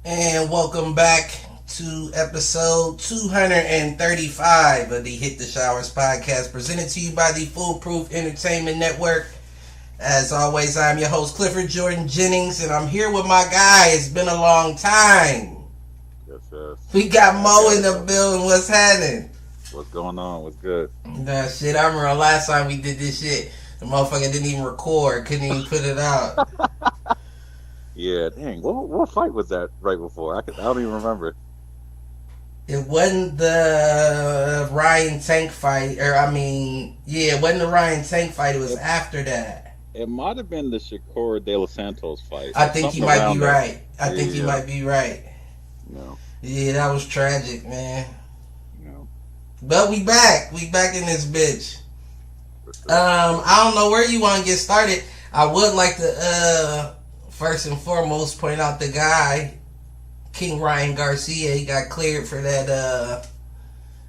And welcome back to episode 235 of the Hit the Showers podcast, presented to you by the Foolproof Entertainment Network. As always, I'm your host, Clifford Jordan Jennings, and I'm here with my guy. It's been a long time. Yes. We got Mo in the building. What's happening? What's going on? What's good? Nah, shit, I remember last time we did this shit, the motherfucker didn't even record, couldn't even put it out. Yeah, dang. What fight was that right before? I don't even remember. It wasn't the Ryan Tank fight, it wasn't the Ryan Tank fight. It was after that. It might have been the Shakur De Los Santos fight. I think you might be right. I think you might be right. No. Yeah, that was tragic, man. No. But we back. We back in this bitch. I don't know where you want to get started. I would like to first and foremost point out the guy, King Ryan Garcia. He got cleared for that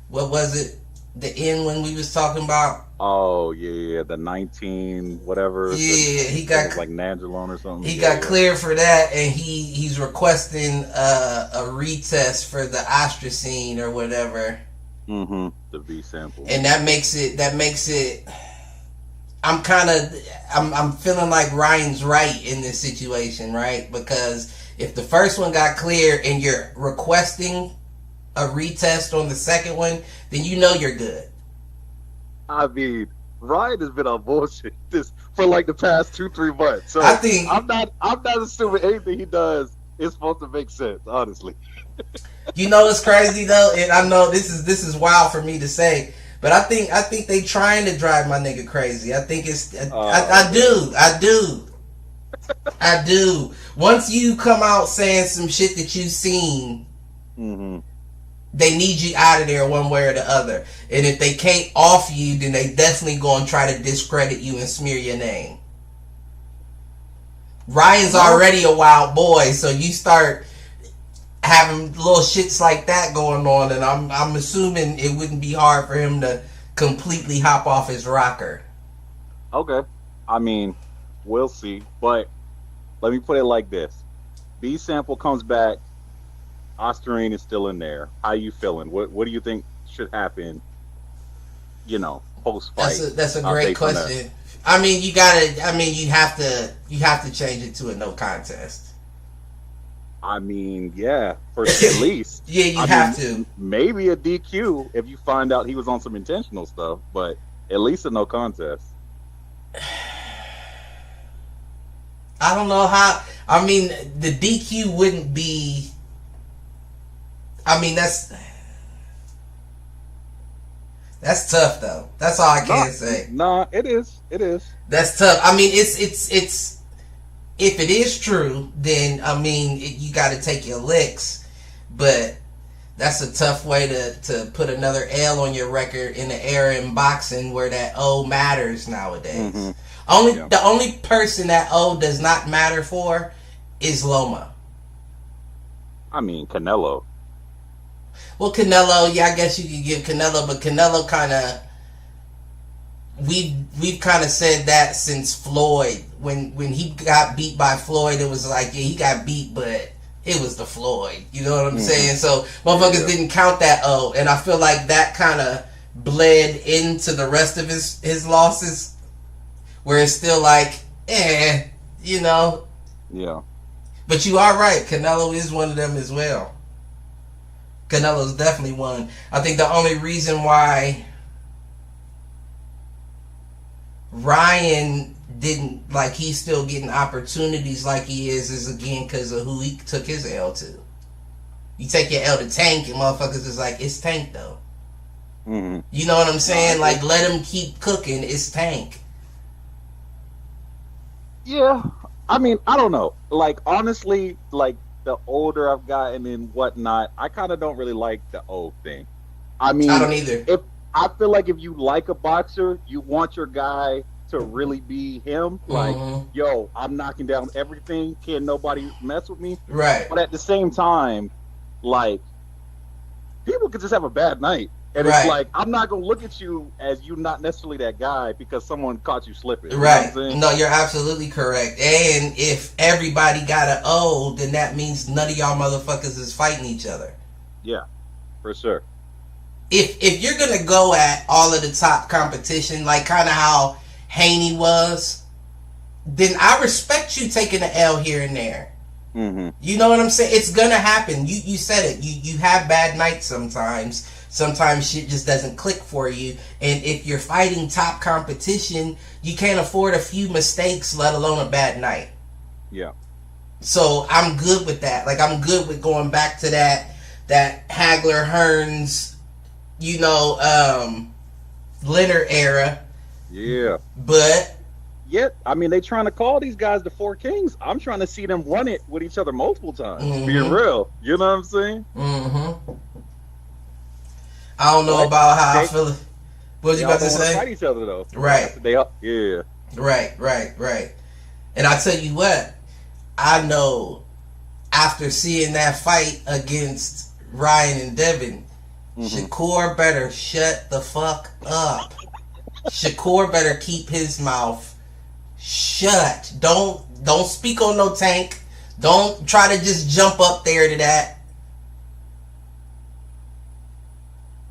what was it? The end when we was talking about. Oh yeah, the 19 whatever. Yeah, he got like Nandrolone or something. He got cleared for that, and he's requesting a retest for the ostracine or whatever. Mm-hmm. The B sample. And that makes it. I'm feeling like Ryan's right in this situation, right? Because if the first one got cleared and you're requesting a retest on the second one, then you know you're good. I mean, Ryan has been on bullshit this for like the past 2-3 months. So I'm not assuming anything he does is supposed to make sense, honestly. You know what's crazy though, and I know this is wild for me to say, but I think they trying to drive my nigga crazy. I think it's I do. Once you come out saying some shit that you've seen, mm-hmm. They need you out of there one way or the other. And if they can't off you, then they definitely going to try to discredit you and smear your name. Ryan's already a wild boy, so you start having little shits like that going on, and I'm assuming it wouldn't be hard for him to completely hop off his rocker. Okay. I mean, we'll see. But let me put it like this. B sample comes back. Ostarine is still in there. How you feeling? What do you think should happen, post-fight? That's a great question. I mean, you have to change it to a no contest. I mean, yeah, for at least. Yeah, you have to. Maybe a DQ if you find out he was on some intentional stuff, but at least a no contest. I don't know how. I mean, the DQ wouldn't be. I mean, that's tough though. That's all I can say. Nah, it is. That's tough. I mean, it's if it is true, then I mean you got to take your licks. But that's a tough way to put another L on your record in the era in boxing where that O matters nowadays. Mm-hmm. The only person that O does not matter for is Loma. I mean, Canelo. Well, Canelo, yeah, I guess you could give Canelo, but Canelo kind of, we've kind of said that since Floyd. When he got beat by Floyd, it was like, yeah, he got beat, but it was the Floyd. You know what I'm saying? So motherfuckers didn't count that O, and I feel like that kind of bled into the rest of his losses, where it's still like, Yeah. But you are right. Canelo is one of them as well. Canelo's definitely one. I think the only reason why Ryan didn't, he's still getting opportunities like he is again because of who he took his L to. You take your L to Tank and motherfuckers is like, it's Tank though. Mm-hmm. You know what I'm saying? Like, let him keep cooking. It's Tank. Yeah, I mean, I don't know. Like honestly, like the older I've gotten and whatnot, I kind of don't really like the old thing. I I mean, don't either. if I feel like if you like a boxer, you want your guy to really be him. Like, Mm-hmm. yo, I'm knocking down everything. Can't nobody mess with me. Right. But at the same time, like people could just have a bad night. And it's Right. like, I'm not gonna look at you as you not necessarily that guy because someone caught you slipping. You know what I'm Right. saying? No, you're absolutely correct. And if everybody got an O, then that means none of y'all motherfuckers is fighting each other. Yeah, for sure. If you're gonna go at all of the top competition, like kind of how Haney was, then I respect you taking an L here and there. Mm-hmm. You know what I'm saying? It's gonna happen. You said it. You have bad nights sometimes. Sometimes shit just doesn't click for you. And if you're fighting top competition, you can't afford a few mistakes, let alone a bad night. Yeah. So I'm good with that. Like I'm good with going back to that Hagler Hearns, Leonard era. Yeah. But Yeah, I mean, they trying to call these guys the Four Kings. I'm trying to see them run it with each other multiple times. Mm-hmm. Being real, you know what I'm saying? Mm-hmm. I don't know about how I feel. What was you about to say? Fight each other though. Right. Yeah. Right. And I tell you what, I know after seeing that fight against Ryan and Devin, Shakur better shut the fuck up. Shakur better keep his mouth shut. Don't speak on no Tank. Don't try to just jump up there to that.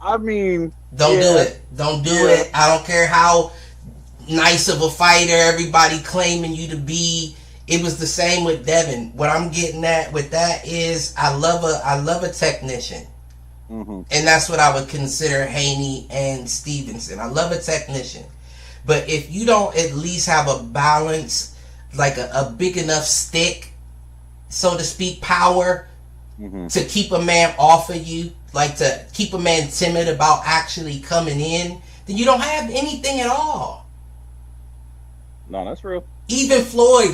I mean, Don't do it. Don't do it. I don't care how nice of a fighter everybody claiming you to be. It was the same with Devin. What I'm getting at with that is I love a technician. And that's what I would consider Haney and Stevenson. I love a technician. But if you don't at least have a balance, like a big enough stick, so to speak, power to keep a man off of you, like to keep a man timid about actually coming in, then you don't have anything at all. No, that's real. Even Floyd,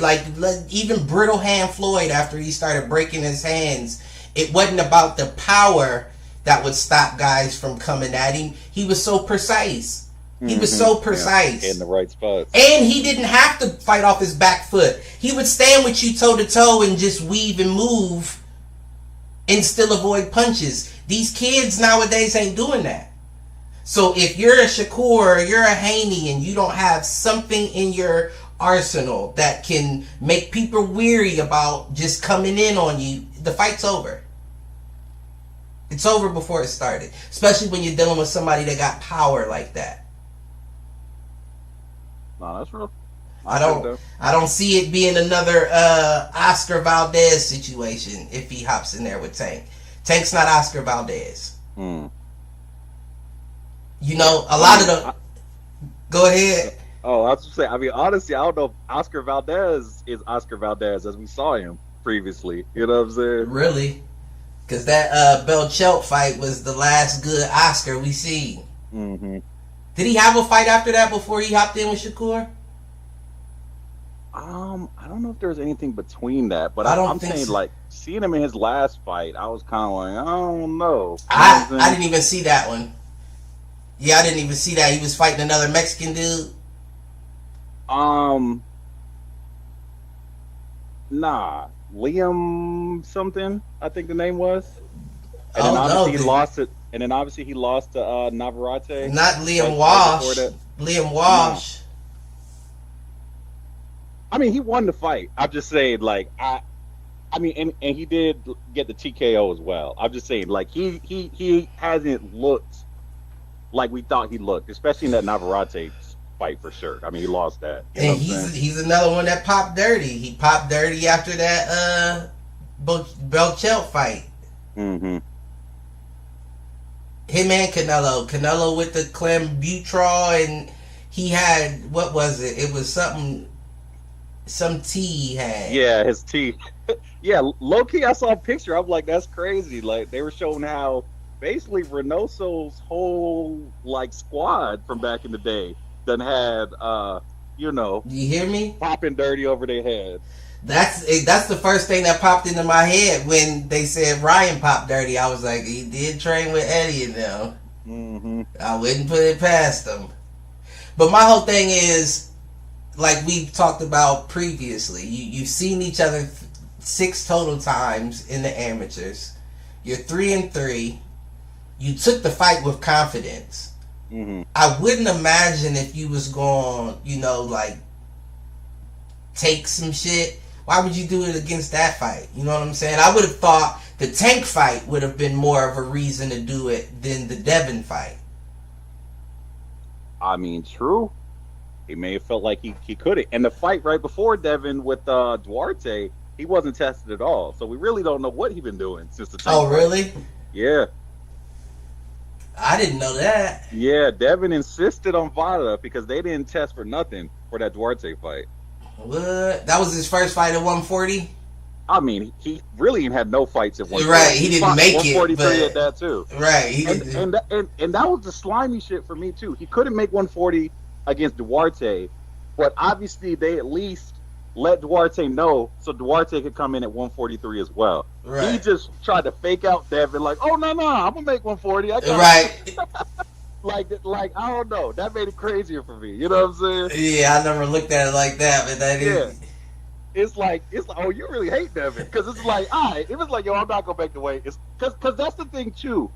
even brittle hand Floyd, after he started breaking his hands, it wasn't about the power that would stop guys from coming at him. He was so precise. He was so precise. In the right spots. And he didn't have to fight off his back foot. He would stand with you toe to toe and just weave and move and still avoid punches. These kids nowadays ain't doing that. So if you're a Shakur or you're a Haney and you don't have something in your arsenal that can make people weary about just coming in on you, the fight's over. It's over before it started. Especially when you're dealing with somebody that got power like that. No, that's real. I don't see it being another Oscar Valdez situation if he hops in there with Tank. Tank's not Oscar Valdez. You know, a lot of the... Go ahead. Oh, I was just saying, I mean, honestly, I don't know if Oscar Valdez is Oscar Valdez as we saw him previously. You know what I'm saying? Really? Because that Belchelt fight was the last good Oscar we seen. Did he have a fight after that before he hopped in with Shakur? I don't know if there was anything between that, but I'm saying, so. like, seeing him in his last fight, I was kind of like, I don't know. I didn't even see that one. Yeah, I didn't even see that. He was fighting another Mexican dude. Nah, Liam something, I think the name was. And then obviously he lost it. And then obviously he lost to Navarrete. Not Liam Walsh. Liam Walsh. Nah. I mean, he won the fight. I'm just saying, like, I mean, and he did get the TKO as well. I'm just saying, like, he hasn't looked like we thought he looked, especially in that Navarrete fight for sure. I mean, he lost that. And he's another one that popped dirty. He popped dirty after that Belchelt fight. Him and Canelo with the clenbuterol, and he had, what was it? It was some tea he had. Yeah, his tea. Yeah, low key, I saw a picture. I'm like, that's crazy. Like, they were showing how basically Reynoso's whole like squad from back in the day done had You hear me? popping dirty over their head. That's the first thing that popped into my head when they said Ryan popped dirty. I was like, he did train with Eddie and them. Mm-hmm. I wouldn't put it past him. But my whole thing is, like we've talked about previously, you've seen each other 6 total times in the amateurs. You're 3-3. You took the fight with confidence. Mm-hmm. I wouldn't imagine if you was going, like take some shit. Why would you do it against that fight? You know what I'm saying? I would have thought the Tank fight would have been more of a reason to do it than the Devin fight. I mean, true. He may have felt like he couldn't. And the fight right before Devin with Duarte, he wasn't tested at all. So we really don't know what he's been doing since the Tank Oh, fight. really? Yeah. I didn't know that. Yeah, Devin insisted on Vada because they didn't test for nothing for that Duarte fight. What? That was his first fight at 140? I mean, he really had no fights at 140. Right, he didn't make it. 143 at that too. Right, and that was the slimy shit for me too. He couldn't make 140 against Duarte, but obviously they at least let Duarte know so Duarte could come in at 143 as well. Right. He just tried to fake out Devin like, oh no, I'm gonna make 140. Right. like I don't know. That made it crazier for me. You know what I'm saying? Yeah, I never looked at it like that, but that is. It's like, oh, you really hate Devin because it's like, all right, if it's like, yo, I'm not gonna make the weight, it's because that's the thing too.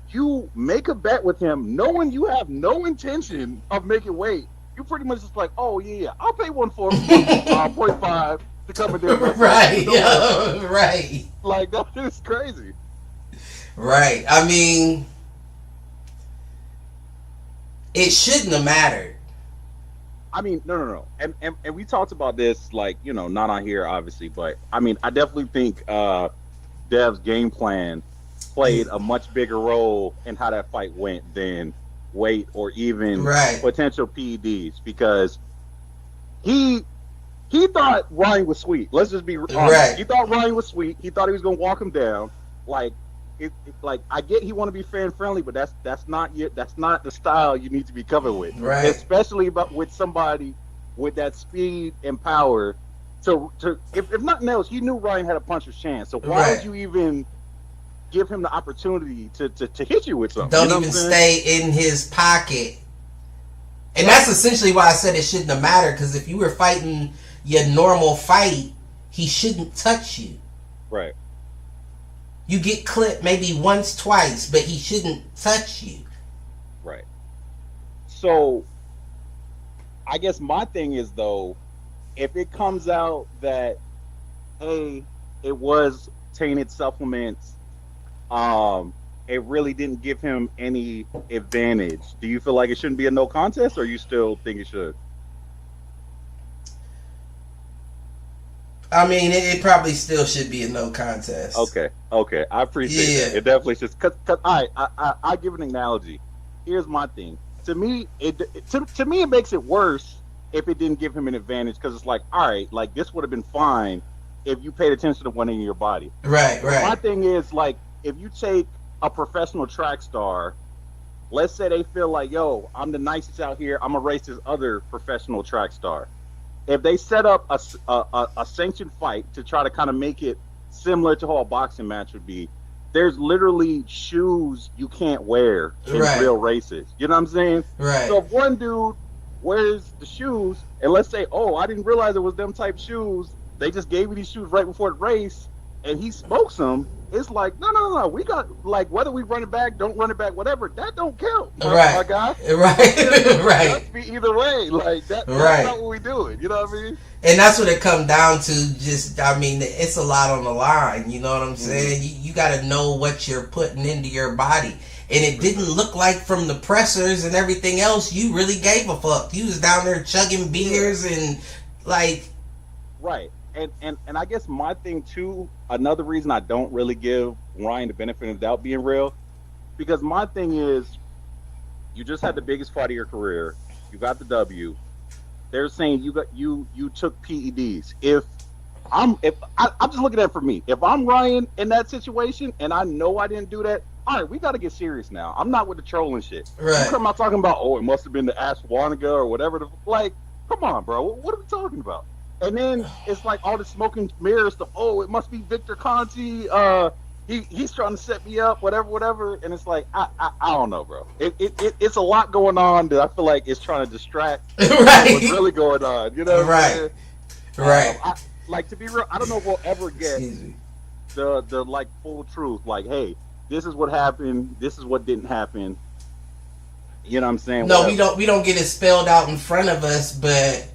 You make a bet with him, knowing you have no intention of making weight. You pretty much just like, oh yeah, I'll pay 140.5 to come in there. Right, yeah, right. Like that is crazy. Right. I mean, it shouldn't have mattered. I mean, no. And we talked about this, like, not on here, obviously, but I mean, I definitely think Dev's game plan played a much bigger role in how that fight went than weight or even potential PEDs because he thought Ryan was sweet. Let's just be honest. Right. He thought Ryan was sweet. He thought he was going to walk him down. Like, I get he want to be fan friendly, but that's not the style you need to be covered with, right? Especially with somebody with that speed and power. To if nothing else, he knew Ryan had a puncher's chance. So why would you even give him the opportunity to hit you with something? Don't even stay in his pocket. And that's essentially why I said it shouldn't have mattered. Because if you were fighting your normal fight, he shouldn't touch you. Right. You get clipped maybe once, twice, but he shouldn't touch you. Right. So, I guess my thing is, though, if it comes out that, hey, it was tainted supplements, it really didn't give him any advantage, do you feel like it shouldn't be a no contest, or you still think it should? I mean, it probably still should be a no contest. Okay, I appreciate that. It definitely should. Cause I give an analogy. Here's my thing. To me, to me, it makes it worse if it didn't give him an advantage, because it's like, all right, like this would have been fine if you paid attention to one in your body. Right. My thing is, like, if you take a professional track star, let's say they feel like, yo, I'm the nicest out here, I'm gonna race this other professional track star. If they set up a sanctioned fight to try to kind of make it similar to how a boxing match would be, there's literally shoes you can't wear in real races. You know what I'm saying? Right. So if one dude wears the shoes, and let's say, oh, I didn't realize it was them type shoes, they just gave me these shoes right before the race, and he smokes them, it's like, no, we got, like, whether we run it back, don't run it back, whatever, that don't count, my guy. Right. Right. Be either way, like, that's not what we doing, you know what I mean? And that's what it comes down to, just, I mean, it's a lot on the line, you know what I'm saying? You got to know what you're putting into your body. And it didn't look like from the pressers and everything else, you really gave a fuck. You was down there chugging beers and, like... Right. And I guess my thing too, another reason I don't really give Ryan the benefit of the doubt being real, because my thing is, you just had the biggest fight of your career, you got the W. They're saying you took PEDs. I'm just looking at it for me. If I'm Ryan in that situation and I know I didn't do that, all right, we got to get serious now. I'm not with the trolling shit. You Right. come out talking about, oh, it must have been the Ashwanaga or whatever. Like, come on, bro. What are we talking about? And then it's like all the smoking mirrors. Oh, it must be Victor Conti. He's trying to set me up, whatever. And it's like, I don't know, bro. It's a lot going on that I feel like it's trying to distract Right. what's really going on. You know what I'm saying? Right. Like, to be real, I don't know if we'll ever get Excuse me. the like full truth. Like, hey, this is what happened. This is what didn't happen. You know what I'm saying? No, Whatever. we don't get it spelled out in front of us, but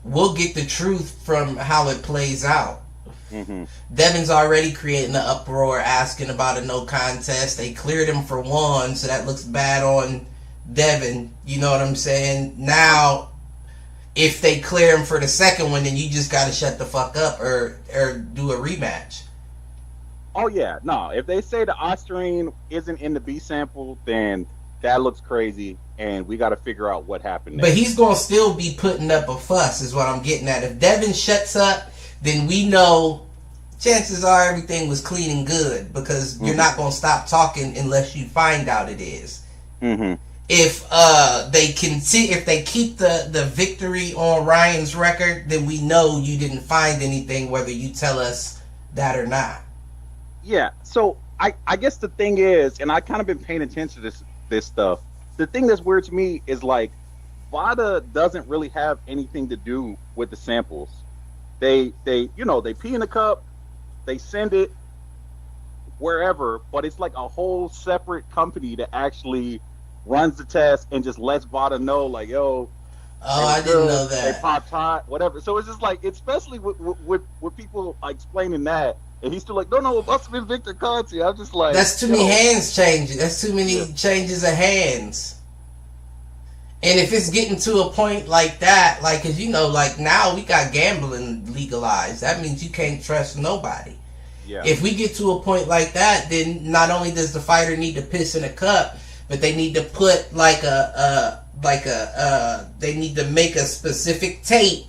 we'll get the truth from how it plays out. Mm-hmm. Devin's already creating an uproar asking about a no contest. They cleared him for one, so that looks bad on Devin. You know what I'm saying? Now, if they clear him for the second one, then you just got to shut the fuck up or do a rematch. Oh yeah, no. If they say the Ostarine isn't in the B sample, then that looks crazy, and we got to figure out what happened next. But he's gonna still be putting up a fuss, is what I'm getting at. If Devin shuts up, then we know chances are everything was clean and good, because you're not gonna stop talking unless you find out it is. Mm-hmm. If if they keep the victory on Ryan's record, then we know you didn't find anything, whether you tell us that or not. Yeah. So I guess the thing is, and I kind of been paying attention to this stuff. The thing that's weird to me is like, VADA doesn't really have anything to do with the samples. They pee in a cup, they send it wherever, but it's like a whole separate company that actually runs the test and just lets VADA know, like, yo, Oh, I didn't know they that. popped hot, whatever. So it's just like, especially with people explaining that, and he's still like, no, it must have been Victor Conti. I'm just like, That's too many hands changing. That's too many changes of hands. And if it's getting to a point like that, like, cause like now we got gambling legalized. That means you can't trust nobody. Yeah. If we get to a point like that, then not only does the fighter need to piss in a cup, but they need to put they need to make a specific tape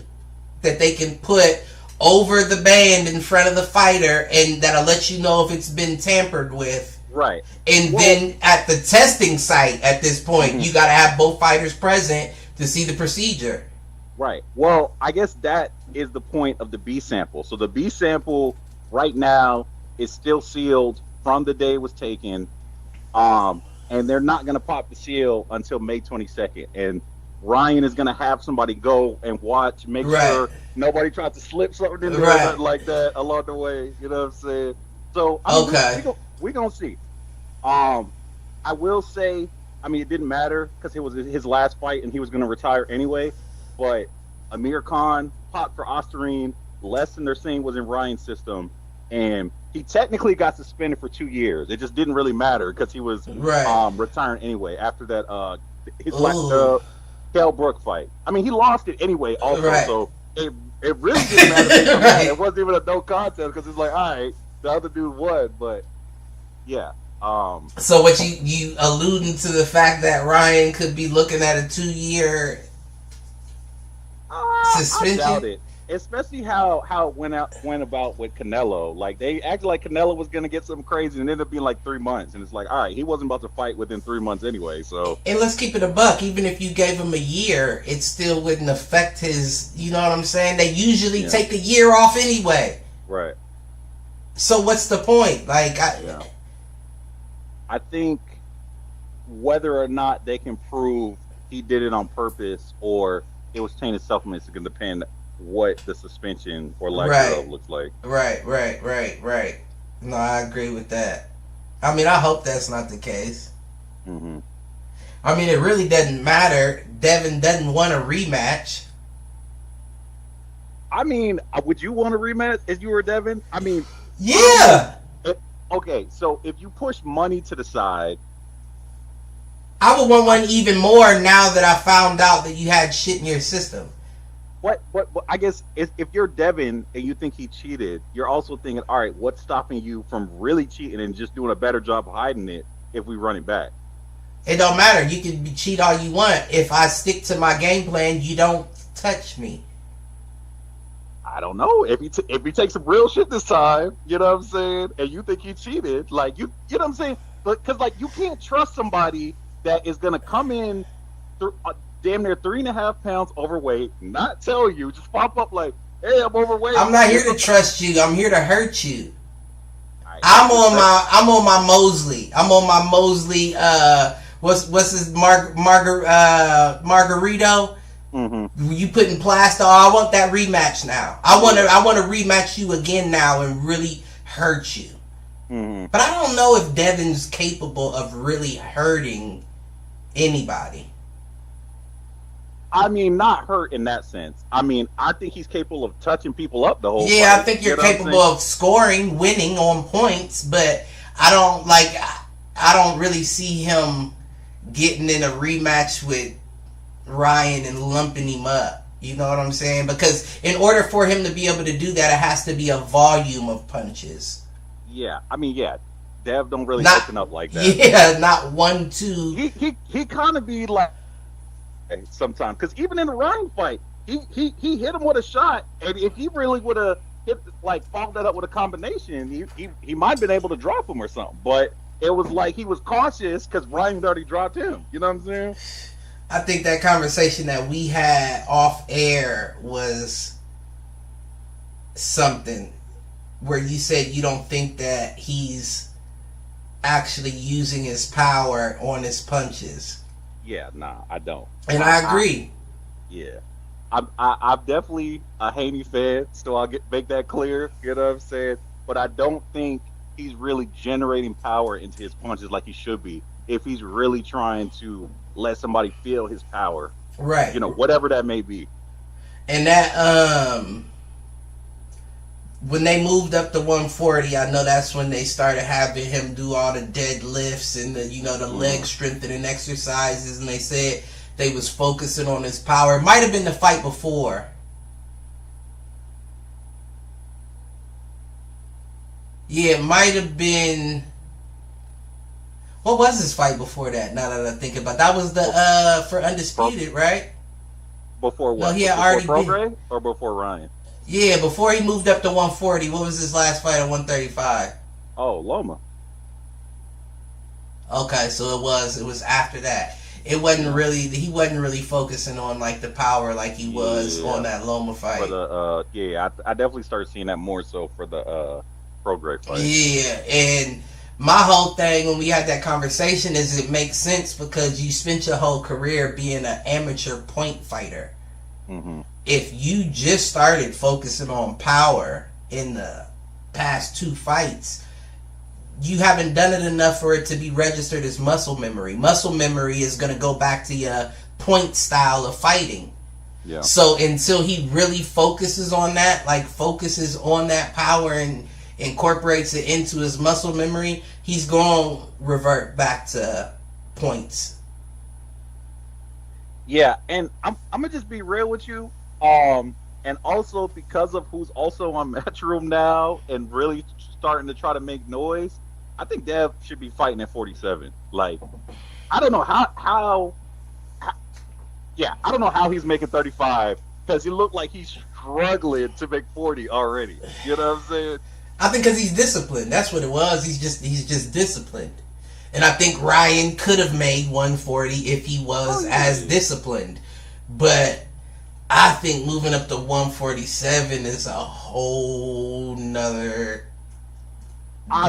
that they can put over the band in front of the fighter, and that'll let you know if it's been tampered with. Right. And then at the testing site at this point, you got to have both fighters present to see the procedure. Right. Well, I guess that is the point of the B sample. So the B sample right now is still sealed from the day it was taken. And they're not going to pop the seal until May 22nd. And Ryan is going to have somebody go and watch, make sure nobody tries to slip something in there or nothing like that along the way. You know what I'm saying? So, we're going to see. I will say, it didn't matter because it was his last fight and he was going to retire anyway. But Amir Khan popped for Ostarine. Less than they're saying was in Ryan's system. And he technically got suspended for 2 years. It just didn't really matter because he was retiring anyway after that his last Kell Brook fight. He lost it anyway also, so it really didn't matter. It wasn't even a no contest because it's like, all right, the other dude won, but yeah. So what you alluding to the fact that Ryan could be looking at a 2-year suspension? I doubt it. Especially how it went about with Canelo. Like, they acted like Canelo was going to get something crazy and it ended up being like 3 months. And it's like, all right, he wasn't about to fight within 3 months anyway. So, and let's keep it a buck. Even if you gave him a year, it still wouldn't affect his, you know what I'm saying? They usually take a year off anyway. Right. So what's the point? Like, I think whether or not they can prove he did it on purpose or it was tainted supplements is going to depend what the suspension or lack thereof looks like. Right. No, I agree with that. I hope that's not the case. Mm-hmm. It really doesn't matter. Devin doesn't want a rematch. Would you want a rematch if you were Devin? Yeah. Okay, so if you push money to the side, I would want one even more now that I found out that you had shit in your system. What I guess if you're Devin and you think he cheated, you're also thinking, all right, what's stopping you from really cheating and just doing a better job of hiding it if we run it back? It don't matter. You can cheat all you want. If I stick to my game plan, you don't touch me. I don't know. If he takes some real shit this time, you know what I'm saying, and you think he cheated, like, you know what I'm saying? because like you can't trust somebody that is gonna come in damn near 3.5 pounds overweight, not tell you, just pop up like, hey, I'm overweight. I'm not here to trust you. I'm here to hurt you. Right, I'm on my Mosley. I'm on my Mosley. What's his Margarito? Mm-hmm. You putting plaster? Oh, I want that rematch now. I want to rematch you again now and really hurt you. Mm-hmm. But I don't know if Devin's capable of really hurting anybody. I mean, not hurt in that sense. I mean, I think he's capable of touching people up the whole fight. I think you're capable of scoring, winning on points, but I don't really see him getting in a rematch with Ryan and lumping him up. You know what I'm saying? Because in order for him to be able to do that, it has to be a volume of punches. Yeah, I mean, Dev don't really open up like that. Yeah, not 1, 2. He kind of be like sometimes, because even in the Ryan fight, he hit him with a shot, and if he really would have followed that up with a combination, he might have been able to drop him or something. But it was like he was cautious because Ryan had already dropped him. You know what I'm saying? I think that conversation that we had off air was something where you said you don't think that he's actually using his power on his punches. Yeah, nah, I don't. And I agree. I'm definitely a Haney fan, so I'll make that clear. You know what I'm saying? But I don't think he's really generating power into his punches like he should be. If he's really trying to let somebody feel his power, right? You know, whatever that may be. And that when they moved up to 140, I know that's when they started having him do all the deadlifts and the leg strengthening exercises, and they said they was focusing on his power. It might have been the fight before. Yeah, it might have been. What was his fight before that? Now that I think about it, that was the for Undisputed, right? Before what? No, he had before already been or before Ryan. Yeah, before he moved up to 140. What was his last fight at 135? Oh, Loma. Okay, so it was after that. It wasn't really he wasn't really focusing on like the power like he was on that Loma fight. For the I definitely started seeing that more so for the Prograis fight. Yeah, and my whole thing when we had that conversation is it makes sense because you spent your whole career being an amateur point fighter. Mm-hmm. If you just started focusing on power in the past 2 fights, you haven't done it enough for it to be registered as muscle memory. Muscle memory is going to go back to your point style of fighting. Yeah. So until he really focuses on that power and incorporates it into his muscle memory, he's going to revert back to points. Yeah, and I'm gonna just be real with you. And also because of who's also on Matchroom now and really starting to try to make noise, I think Dev should be fighting at 47. Like, I don't know how I don't know how he's making 35 because he looked like he's struggling to make 40 already. You know what I'm saying? I think because he's disciplined. That's what it was. He's just disciplined. And I think Ryan could have made 140 if he was as disciplined. But I think moving up to 147 is a whole nother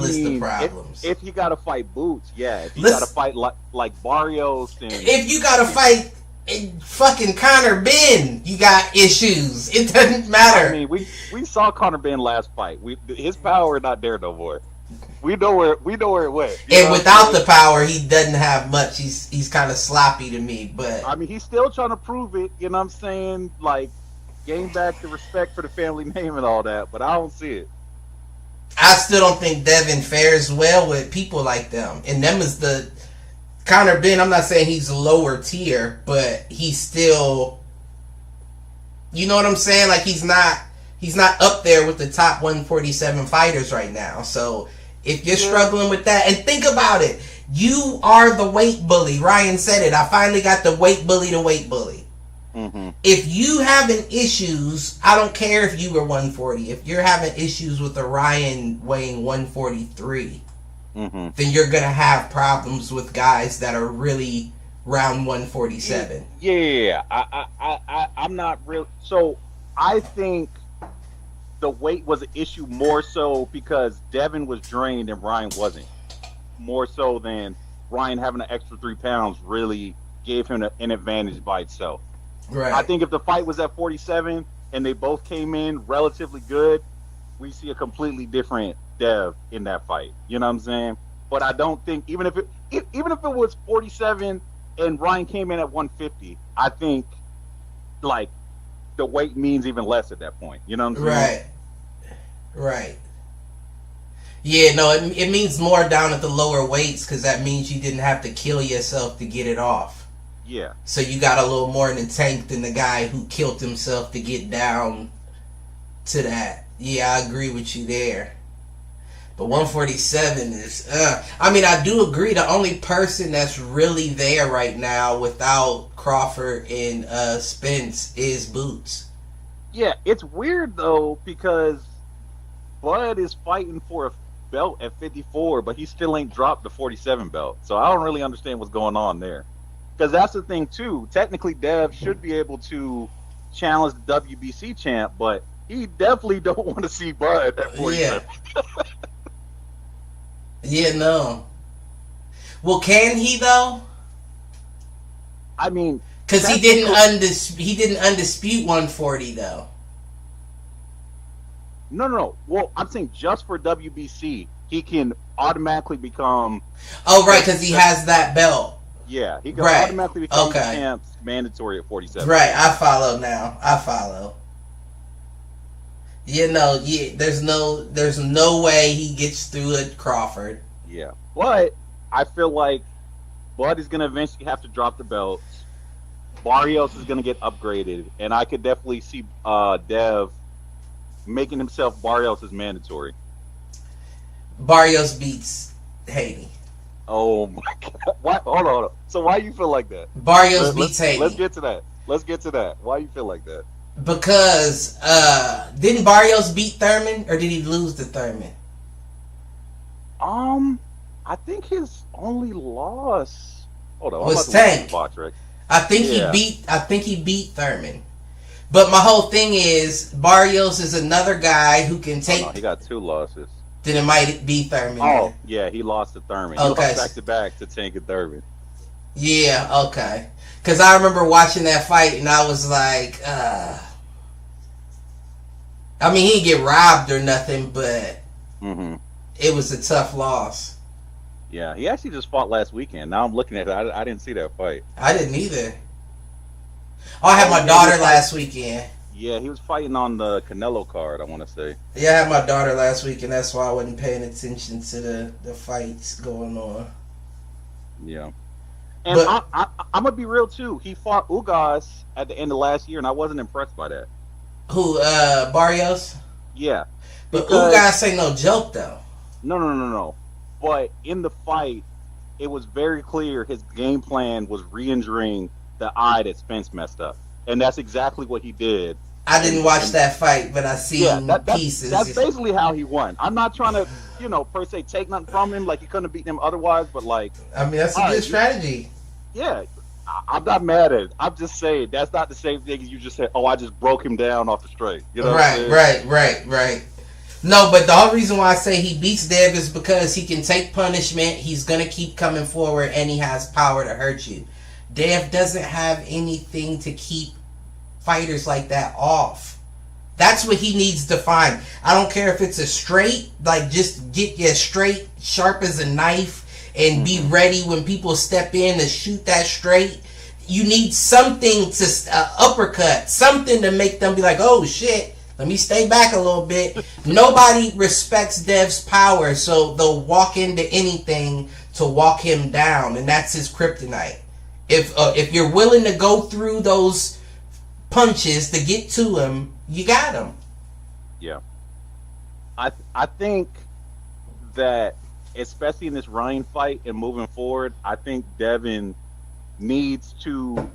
list of problems. If you got to fight Boots, yeah. If you got to fight like Barrios. If you got to fight fucking Conor Benn, you got issues. It doesn't matter. I mean, we saw Conor Benn last fight. His power not there no more. We know where it went. And without the power, he doesn't have much. He's kind of sloppy to me. But I mean, he's still trying to prove it. You know what I'm saying? Like, gain back the respect for the family name and all that. But I don't see it. I still don't think Devin fares well with people like them. And them is the Conor Benn. I'm not saying he's lower tier, but he's still. You know what I'm saying? Like he's not up there with the top 147 fighters right now. So. If you're struggling with that, and think about it, you are the weight bully. Ryan said it. I finally got the weight bully to weight bully. Mm-hmm. If you having issues, I don't care if you were 140. If you're having issues with the Ryan weighing 143, Mm-hmm. then you're gonna have problems with guys that are really round 147. Yeah, I'm not real. So I think the weight was an issue more so because Devin was drained and Ryan wasn't. More so than Ryan having an extra 3 pounds really gave him an advantage by itself. I Right. think if the fight was at 47 and they both came in relatively good, we see a completely different Dev in that fight. You know what I'm saying? But I don't think even if it was 47 and Ryan came in at 150, I think like the weight means even less at that point. You know what I'm saying? Right. Right. Yeah, no, it means more down at the lower weights because that means you didn't have to kill yourself to get it off. Yeah. So you got a little more in the tank than the guy who killed himself to get down to that. Yeah, I agree with you there. But 147 is, I mean, I do agree. The only person that's really there right now without Crawford and Spence is Boots. Yeah, it's weird though because Bud is fighting for a belt at 54, but he still ain't dropped the 47 belt. So I don't really understand what's going on there. Because that's the thing too. Technically, Dev should be able to challenge the WBC champ, but he definitely don't want to see Bud at 47. Yeah. Yeah, no. Well, can he though? I mean, Because he didn't undispute 140 though. no. Well, I'm saying just for WBC, he can automatically become. Oh, right, because he has that belt. Yeah, he can Right. automatically become Okay. the champ mandatory at 47. Right, I follow now. I follow. You know, yeah, there's no way he gets through at Crawford. Yeah, but I feel like Bud is going to eventually have to drop the belts. Barrios is going to get upgraded, and I could definitely see Dev making himself Barrios is mandatory. Barrios beats Haiti. Oh my god! Why? Hold on. So why you feel like that? Barrios beats Haiti. Let's get to that. Let's get to that. Why you feel like that? Because didn't Barrios beat Thurman, or did he lose to Thurman? I think his only loss. Hold on. Was I'm about to Tank. box, right? I think he beat Thurman. But my whole thing is Barrios is another guy who can take. Oh, no, he got 2 losses. Then it might be Thurman. Oh, yeah, he lost to Thurman. He Okay. lost back to back to Tank and Thurman. Yeah, okay. Because I remember watching that fight and I was like, I mean, he didn't get robbed or nothing, but it was a tough loss. Yeah, he actually just fought last weekend. Now I'm looking at it. I didn't see that fight. I didn't either. Oh, I had my daughter last weekend. Yeah, he was fighting on the Canelo card, I want to say. Yeah, I had my daughter last week, and that's why I wasn't paying attention to the fights going on. Yeah. And But- I'm going to be real, too. He fought Ugas at the end of last year, and I wasn't impressed by that. Who, Barrios? Yeah. But Because- Ugas ain't no joke, though. No. But in the fight, it was very clear his game plan was re-injuring the eye that Spence messed up. And that's exactly what he did. I didn't watch that fight, but I seen pieces. That's basically how he won. I'm not trying to, per se take nothing from him. Like, he couldn't have beaten him otherwise, but like... I mean, that's a good strategy. Yeah. I'm not mad at it. I'm just saying, that's not the same thing as you just said, oh, I just broke him down off the straight. You know what I'm saying? Right. No, but the whole reason why I say he beats Dev is because he can take punishment, he's going to keep coming forward, and he has power to hurt you. Dev doesn't have anything to keep fighters like that off. That's what he needs to find. I don't care if it's a straight, like just get you straight, sharp as a knife, and be ready when people step in to shoot that straight. You need something to uppercut, something to make them be like, oh shit, let me stay back a little bit. Nobody respects Dev's power, so they'll walk into anything to walk him down, and that's his kryptonite. If you're willing to go through those punches to get to him, you got him. Yeah. I think that, especially in this Ryan fight and moving forward, I think Devin needs to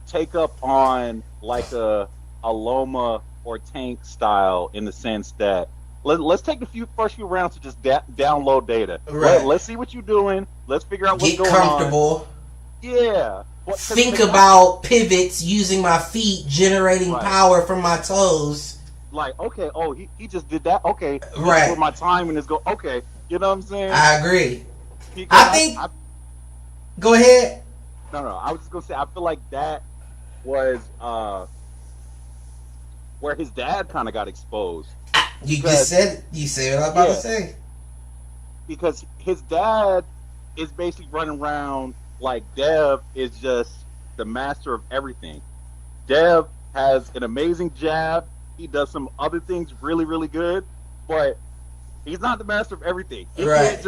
take up on like a Loma or Tank style, in the sense that let's take the first few rounds to just download data. Right. Let's see what you're doing. Let's figure out what's Get going comfortable. on. Yeah. Think about pivots using my feet, generating power from my toes. Like, okay, oh, he just did that. Okay, right. Where my timing is go. Okay, you know what I'm saying? I agree. Because I think. Go ahead. No, I was just gonna say I feel like that was where his dad kind of got exposed. You said what I was about to say. Because his dad is basically running around like Dev is just the master of everything. Dev has an amazing jab. He does some other things really, really good, but he's not the master of everything. He can't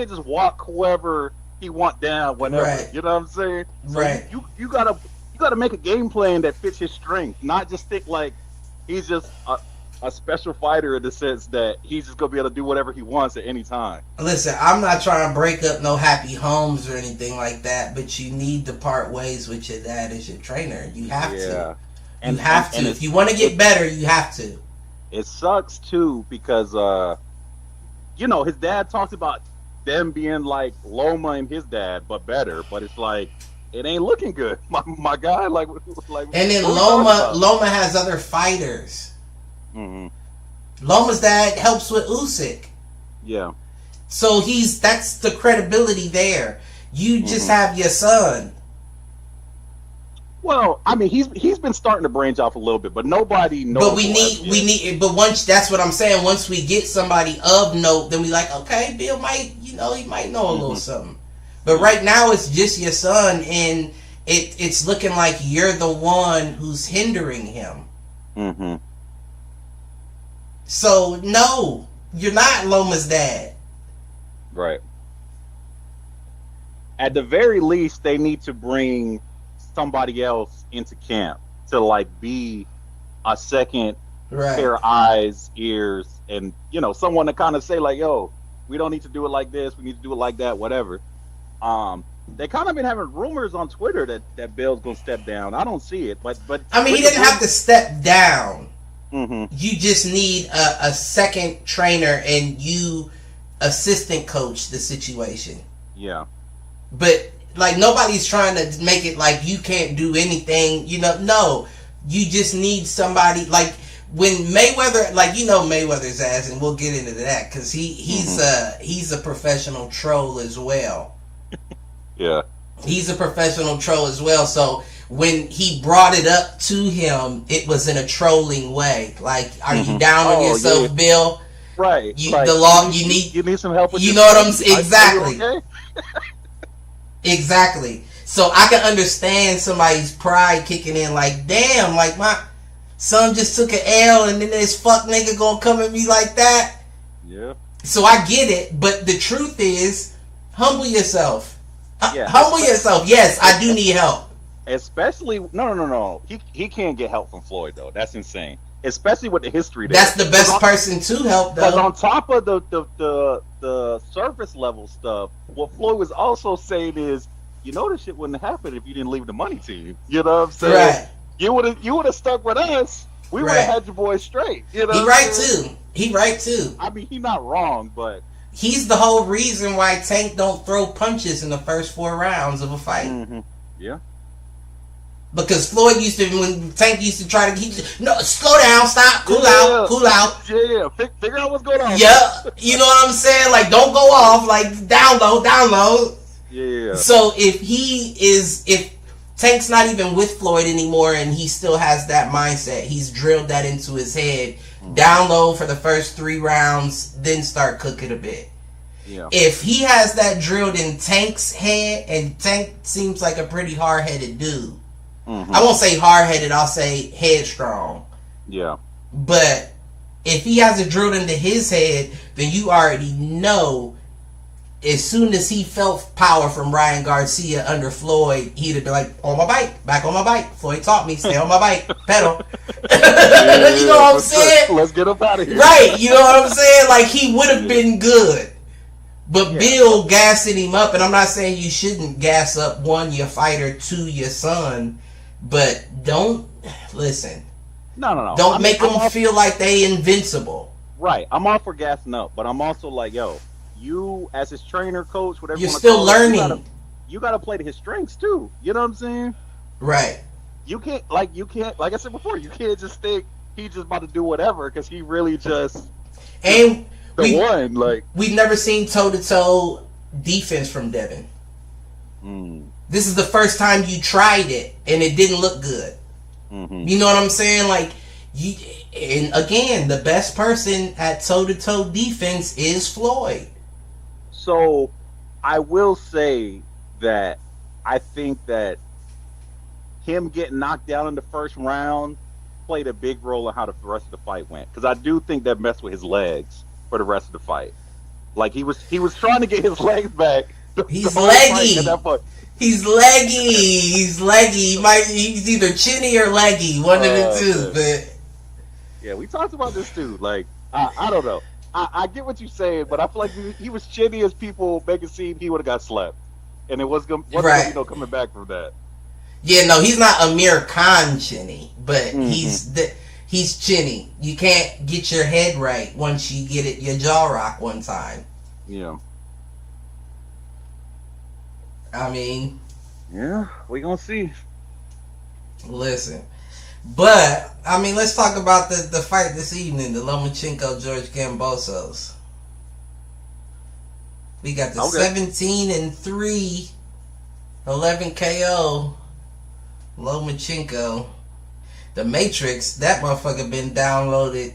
just walk whoever he want down whenever. Right. You know what I'm saying? So right. You gotta make a game plan that fits his strength, not just think like he's just a special fighter in the sense that he's just gonna be able to do whatever he wants at any time. Listen, I'm not trying to break up no happy homes or anything like that, but you need to part ways with your dad as your trainer. You have to. You have to. If you want to get better, you have to. It sucks too because his dad talks about them being like Loma and his dad, but better. But it's like it ain't looking good, my guy. Like. And then Loma has other fighters. Mm-hmm. Loma's dad helps with Usyk. Yeah. So that's the credibility there. You just have your son. Well, I mean, he's been starting to branch off a little bit, but nobody knows. But we need. But once that's what I'm saying. Once we get somebody of note, then we like, okay, Bill might, he might know a little something. But right now, it's just your son, and it's looking like you're the one who's hindering him. Mm-hmm. So no, you're not Loma's dad. Right. At the very least, they need to bring somebody else into camp to like be a second pair of eyes, ears, and someone to kind of say like, yo, we don't need to do it like this, we need to do it like that, whatever. They kind of been having rumors on Twitter that Bill's gonna step down. I don't see it, but I mean, he didn't have to step down. Mm-hmm. You just need a second trainer and you assistant coach the situation. Yeah. But like nobody's trying to make it like you can't do anything. No. You just need somebody like when Mayweather, like Mayweather's ass, and we'll get into that because he's a professional troll as well. Yeah. He's a professional troll as well. So when he brought it up to him, it was in a trolling way. Like, are you down on yourself, Bill? Right. You need some help with you know what I'm saying? Exactly. Okay? Exactly. So I can understand somebody's pride kicking in like, damn, like my son just took an L and then this fuck nigga gonna come at me like that. Yeah. So I get it, but the truth is, humble yourself. Yeah. Humble yourself. Yes, I do need help. Especially no. He can't get help from Floyd though. That's insane. Especially with the history there. That's the best person to help though. Because on top of the surface level stuff, what Floyd was also saying is, this shit wouldn't have happened if you didn't leave the money team. You know what I'm saying? Right. You would have stuck with us. We would have had your boys straight. He right too. I mean, he's not wrong, but he's the whole reason why Tank don't throw punches in the first 4 rounds of a fight. Mm-hmm. Yeah. Because Floyd when Tank used to try to slow down, stop, cool out. Yeah. Figure out what's going on. Yeah, you know what I'm saying? Like, don't go off. Like, down low. Yeah. So if Tank's not even with Floyd anymore and he still has that mindset, he's drilled that into his head. Down low for the first 3 rounds, then start cooking a bit. Yeah. If he has that drilled in Tank's head, and Tank seems like a pretty hard-headed dude. Mm-hmm. I won't say hard-headed, I'll say headstrong. Yeah. But if he has it drilled into his head, then you already know as soon as he felt power from Ryan Garcia under Floyd, he'd have been like, on my bike, back on my bike. Floyd taught me, stay on my bike, pedal. You know what I'm saying? Let's get up out of here. Right, you know what I'm saying? Like, he would have been good. But Bill gassing him up, and I'm not saying you shouldn't gas up, 1, your fighter, 2, your son, but don't, listen. No. Don't make them feel like they invincible. right. I'm all for gassing up, but I'm also like, yo, you as his trainer, coach, whatever you You're want to still call it, learning. you gotta play to his strengths too. You know what I'm saying? Right. You can't like I said before, you can't just think he's just about to do whatever because he really just And the one like we've never seen toe to toe defense from Devin. This is the first time you tried it and it didn't look good. Mm-hmm. You know what I'm saying? Like you, and again, the best person at toe to toe defense is Floyd. So I will say that I think that him getting knocked down in the first round played a big role in how the rest of the fight went. Because I do think that messed with his legs for the rest of the fight. Like he was trying to get his legs back. He's leggy. He's leggy. He's leggy. He's either chinny or leggy. One of the two. But yeah, we talked about this too. Like I don't know. I get what you're saying, but I feel like he was chinny as people make it seem he would have got slept, and it wasn't right. Coming back from that. Yeah, no, he's not Amir Khan chinny, but he's chinny. You can't get your head right once you get it your jaw rock one time. Yeah. I mean, yeah, we gonna see. Listen, but I mean, let's talk about the fight this evening, the Lomachenko George Kambosos. We got the 17-3, 11 KO Lomachenko. The Matrix, that motherfucker been downloaded.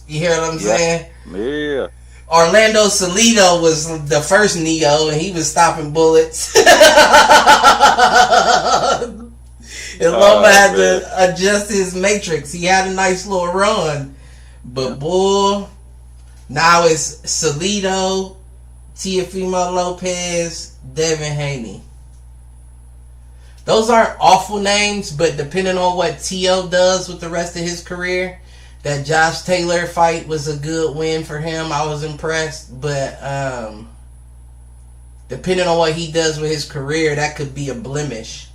You hear what I'm saying? Yeah. Orlando Salido was the first Neo, and he was stopping bullets. And Loma had to adjust his matrix. He had a nice little run. But, boy, now it's Salido, Teofimo Lopez, Devin Haney. Those aren't awful names, but depending on what T.O. does with the rest of his career, that Josh Taylor fight was a good win for him. I was impressed. But depending on what he does with his career, that could be a blemish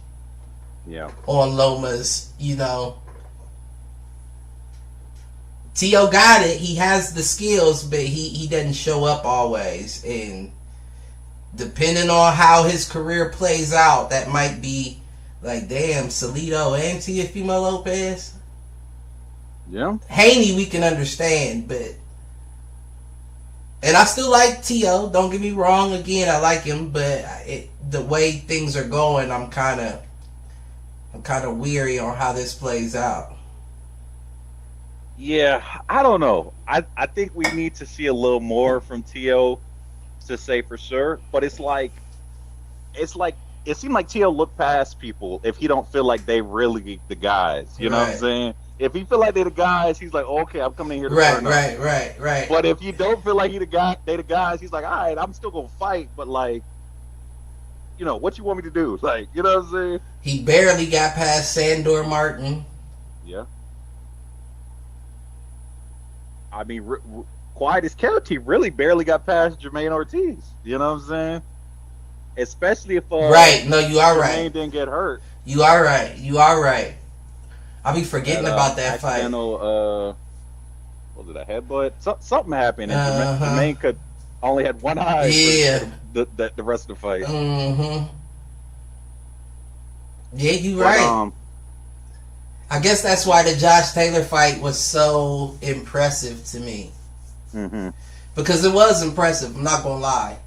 on Loma's, T.O. got it. He has the skills, but he doesn't show up always. And depending on how his career plays out, that might be like, damn, Salido and Teofimo Lopez. Yeah. Haney we can understand, but and I still like T.O. Don't get me wrong. Again, I like him, but the way things are going, I'm kind of weary on how this plays out. Yeah, I don't know. I think we need to see a little more from T.O. to say for sure, but it seemed like T.O. looked past people if he don't feel like they really the guys. You know what I'm saying? If he feel like they the guys, he's like, okay, I'm coming in here to turn up. Right. But if you don't feel like they the guys, he's like, all right, I'm still gonna fight, but like, what you want me to do? Like, you know what I'm saying? He barely got past Sandor Martin. Yeah. I mean, quiet as kept, he really barely got past Jermaine Ortiz. You know what I'm saying? Especially if right. No, you are Jermaine right. Didn't get hurt. You are right. I'll be forgetting about that fight. Was it a headbutt? Something happened, and Jermaine only had one eye. Yeah. The rest of the fight. Mm-hmm. Yeah, you're right. I guess that's why the Josh Taylor fight was so impressive to me. Mm-hmm. Because it was impressive. I'm not gonna lie.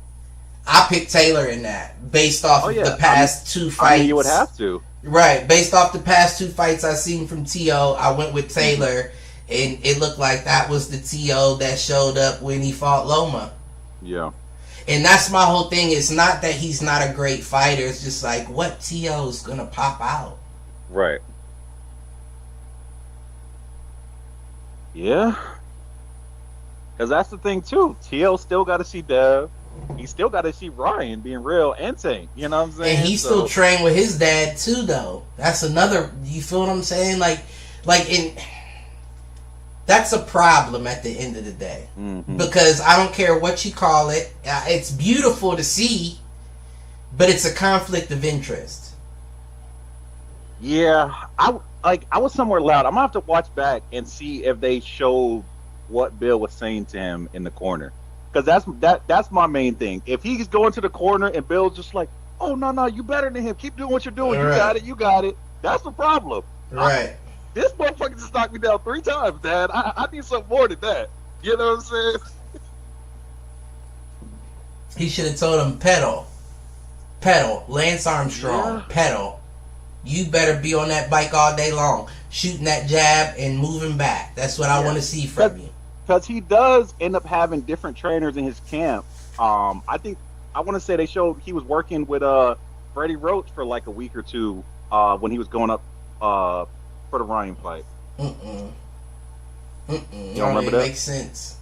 I picked Taylor in that based off of the past two fights. I mean, you would have to. Right, based off the past two fights I seen from T.O., I went with Taylor, and it looked like that was the T.O. that showed up when he fought Loma. Yeah. And that's my whole thing. It's not that he's not a great fighter. It's just like, what T.O. is going to pop out? Right. Yeah. Because that's the thing, too. T.O. still got to see Dev. He still got to see Ryan being real and Tank. You know what I'm saying? And he still trained with his dad too, though. That's another. You feel what I'm saying? That's a problem at the end of the day. Mm-hmm. Because I don't care what you call it. It's beautiful to see, but it's a conflict of interest. Yeah, like I was somewhere loud. I'm gonna have to watch back and see if they showed what Bill was saying to him in the corner, because that's my main thing. If he's going to the corner and Bill's just like, "Oh no, you better than him. Keep doing what you're doing. Right. You got it." That's the problem. Right. This motherfucker just knocked me down 3 times, Dad. I need something more than that. You know what I'm saying? He should have told him pedal. Lance Armstrong, Yeah. pedal. You better be on that bike all day long, shooting that jab and moving back. That's what I want to see from you. Because he does end up having different trainers in his camp. I think I want to say they showed he was working with Freddie Roach for like a week or two when he was going up for the Ryan fight. You don't remember that? Makes sense.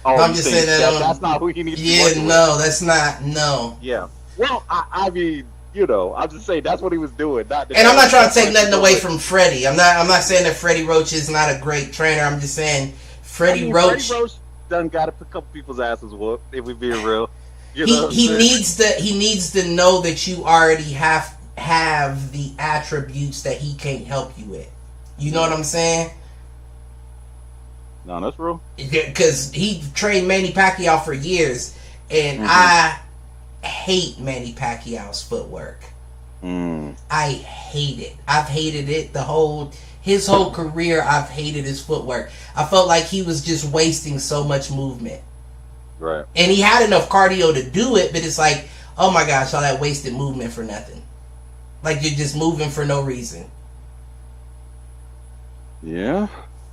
Oh, I'm just saying that's not who he needs to be working with. That's not. No. Yeah. Well, I mean, you know, I'm just saying that's what he was doing. And I'm not trying to take nothing away from Freddie. I'm not saying that Freddie Roach is not a great trainer. I'm just saying Freddie Roach done got a couple people's asses whooped. If we being real, he needs to know that you already have the attributes that he can't help you with. You know what I'm saying? No, that's real. Because he trained Manny Pacquiao for years, and I hate Manny Pacquiao's footwork. I hate it. I've hated it his whole career. I've hated his footwork. I felt like he was just wasting so much movement. Right. And he had enough cardio to do it, but it's like, oh my gosh, all that wasted movement for nothing. Like you're just moving for no reason. Yeah.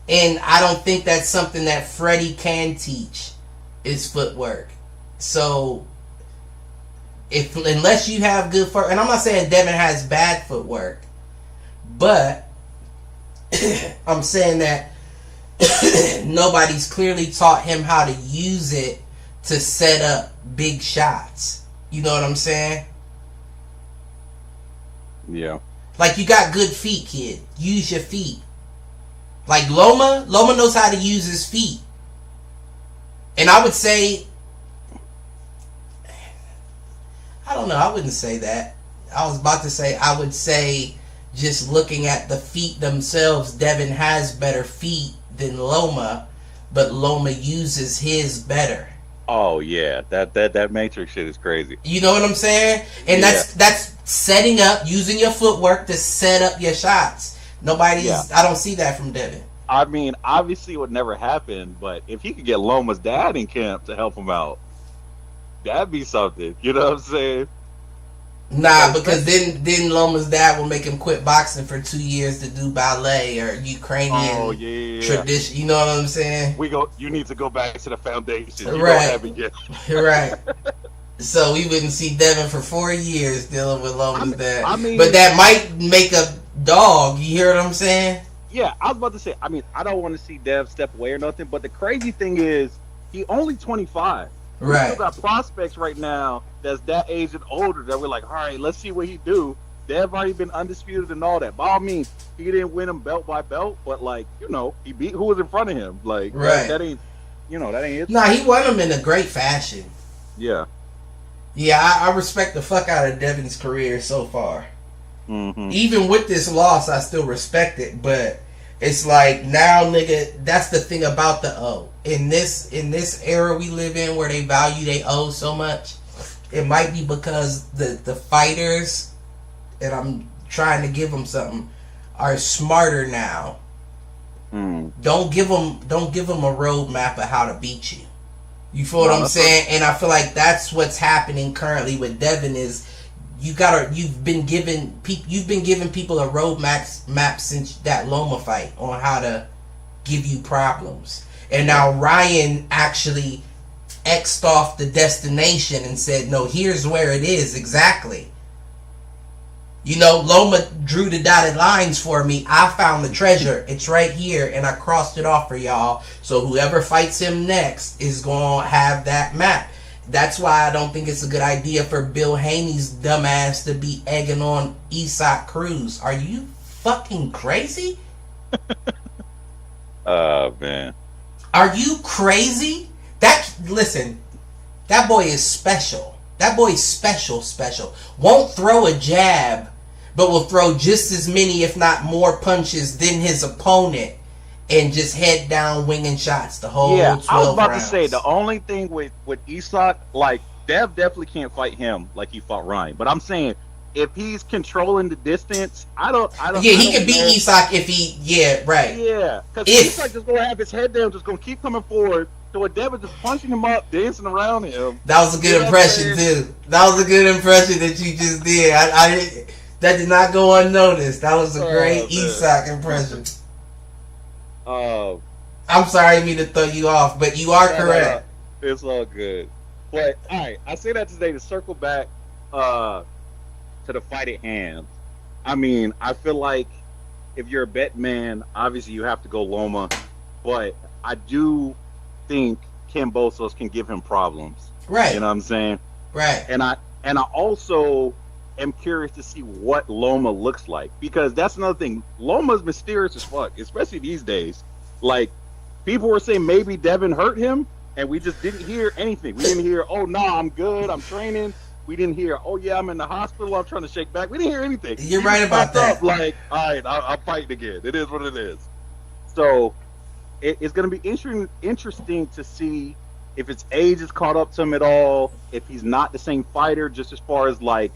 And I don't think that's something that Freddie can teach, is footwork. So unless you have good footwork, and I'm not saying Devin has bad footwork, but I'm saying that nobody's clearly taught him how to use it to set up big shots. You know what I'm saying? Yeah. Like, you got good feet, kid. Use your feet. Like Loma knows how to use his feet. And I would say, I don't know, I wouldn't say that. I was about to say, I would say, just looking at the feet themselves, Devin has better feet than Loma, but Loma uses his better. Oh yeah, that Matrix shit is crazy. You know what I'm saying? And that's setting up, using your footwork to set up your shots. I don't see that from Devin. I mean, obviously it would never happen, but if he could get Loma's dad in camp to help him out, that'd be something. You know what I'm saying? Nah, because then Loma's dad will make him quit boxing for 2 years to do ballet or Ukrainian tradition. You know what I'm saying? You need to go back to the foundation. You right. Don't have it yet. Right. So we wouldn't see Devin for 4 years dealing with Loma's dad. I mean, but that might make a dog. You hear what I'm saying? Yeah, I was about to say. I mean, I don't want to see Dev step away or nothing. But the crazy thing is, he only 25. Right. We still got prospects right now that's that age and older that we're like, all right, let's see what he do. Dev already been undisputed and all that. By all means, he didn't win him belt by belt, but like, you know, he beat who was in front of him. Like, right. that ain't it. Nah, he won him in a great fashion. Yeah. Yeah, I respect the fuck out of Devin's career so far. Mm-hmm. Even with this loss, I still respect it, but it's like, now, nigga, that's the thing about the O. In this era we live in where they value they O so much, it might be because the fighters, and I'm trying to give them something, are smarter now. Don't give them a roadmap of how to beat you. You feel what I'm saying? And I feel like that's what's happening currently with Devin is you've been giving people a roadmap since that Loma fight on how to give you problems. And now Ryan actually X'd off the destination and said, no, here's where it is exactly. You know, Loma drew the dotted lines for me. I found the treasure. It's right here, and I crossed it off for y'all. So whoever fights him next is going to have that map. That's why I don't think it's a good idea for Bill Haney's dumbass to be egging on Isak Cruz. Are you fucking crazy? Oh, man. Are you crazy? Listen, that boy is special. That boy's special. Won't throw a jab, but will throw just as many, if not more, punches than his opponent, and just head down winging shots the whole Yeah, 12 I was about to say rounds. the only thing with Isak, like Dev definitely can't fight him like he fought Ryan. But I'm saying if he's controlling the distance, Yeah, I he don't could beat know. Isak if he. Yeah, right. Yeah, because Isak If just gonna have his head down, just gonna keep coming forward. So Dev is just punching him up, dancing around him. that was a You good know what I'm impression saying? too. That was a good impression that you just did. That did not go unnoticed. That was a great Oh man. Isak impression. Uh, I'm sorry, I didn't mean to throw you off, but you are no. correct. It's all good. But all right, I say that today to circle back uh to the fight at hand. I mean, I feel like if you're a bet man, obviously you have to go Loma, but I do think Kambosos can give him problems. You Right, know what I'm saying? right, And I also am curious to see what Loma looks like because that's another thing. Loma's mysterious as fuck, especially these days. Like people were saying maybe Devin hurt him, and we just didn't hear anything. We didn't hear, oh no, I'm good, I'm training. We didn't hear, oh yeah, I'm in the hospital, I'm trying to shake back. We didn't hear anything. you're He right just about popped up that. like, all right, I'm fighting again. It is what it is. So it's going to be interesting to see if his age is caught up to him at all. If he's not the same fighter, just as far as like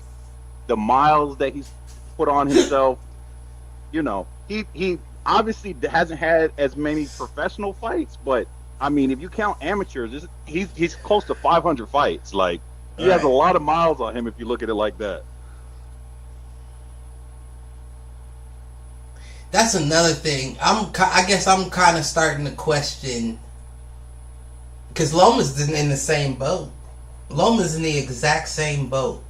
the miles that he's put on himself. You know, he obviously hasn't had as many professional fights, but I mean, if you count amateurs, he's close to 500 fights. Like he has a Right. lot of miles on him if you look at it like that. That's another thing. I guess I'm kind of starting to question because Loma's in the same boat. Loma's in the exact same boat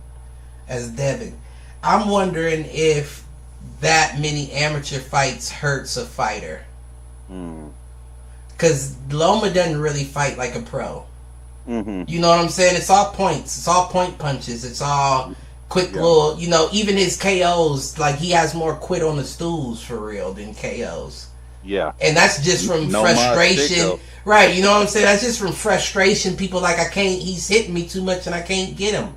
as Devin. I'm wondering if that many amateur fights hurts a fighter Mm. because Loma doesn't really fight like a pro. Mm-hmm. You know what I'm saying? It's all points. It's all point punches. It's all quick Yeah. little. You know, even his KOs, like he has more quit on the stools for real than KOs. Yeah. And that's just from No mod stick, frustration, though. right? You know what I'm saying? That's just from frustration. People like I can't. He's hitting me too much, and I can't get him.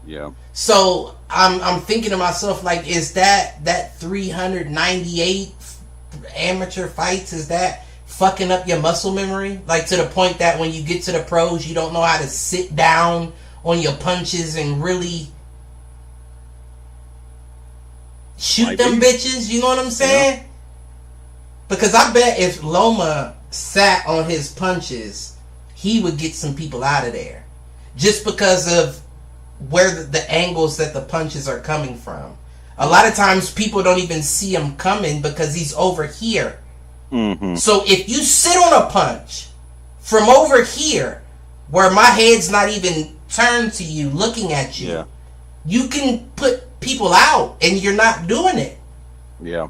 Yeah. So I'm thinking to myself like, is that 398 amateur fights? Is that fucking up your muscle memory? Like to the point that when you get to the pros, you don't know how to sit down on your punches and really shoot Might them be. bitches. You know what I'm saying? Because I bet if Loma sat on his punches, he would get some people out of there. Just because of where the angles that the punches are coming from. A lot of times people don't even see him coming because he's over here. Mm-hmm. So if you sit on a punch from over here, where my head's not even turned to you, looking at you, Yeah. you can put people out, and you're not doing it. Yeah.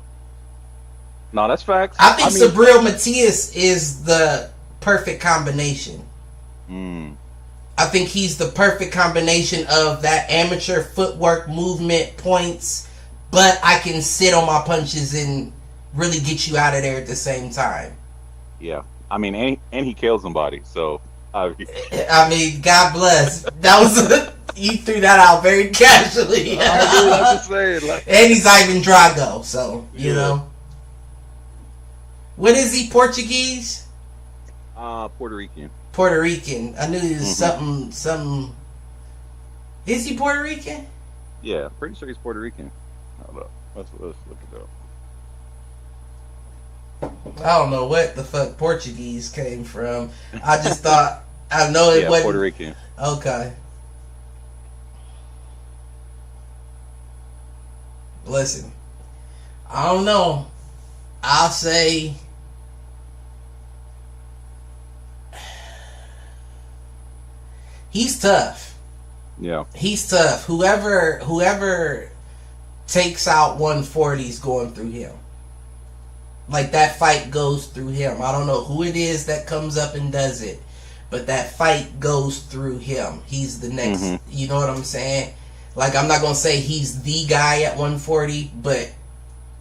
No, that's facts. I think mean, Sabril Matias is the perfect combination. mm, I think he's the perfect combination of that amateur footwork, movement, points, but I can sit on my punches and really get you out of there at the same time. yeah. I mean, and he killed somebody. So, I mean, I mean, God bless. That was you threw that out very casually. I'm just saying, like, And he's Ivan Drago, so you Yeah. know. What is he? Portuguese? Puerto Rican. Puerto Rican. I knew he was Mhm. something. Is he Puerto Rican? Yeah, pretty sure he's Puerto Rican. Hold up. Let's look it up. I don't know what the fuck Portuguese came from. I just thought I know it Yeah, wasn't. Puerto Rican. Okay. Listen, I don't know. I'll say he's tough. Yeah. He's tough. Whoever takes out 140's going through him. Like that fight goes through him. I don't know who it is that comes up and does it, but that fight goes through him. He's the next. Mhm. You know what I'm saying? Like I'm not gonna say he's the guy at 140, but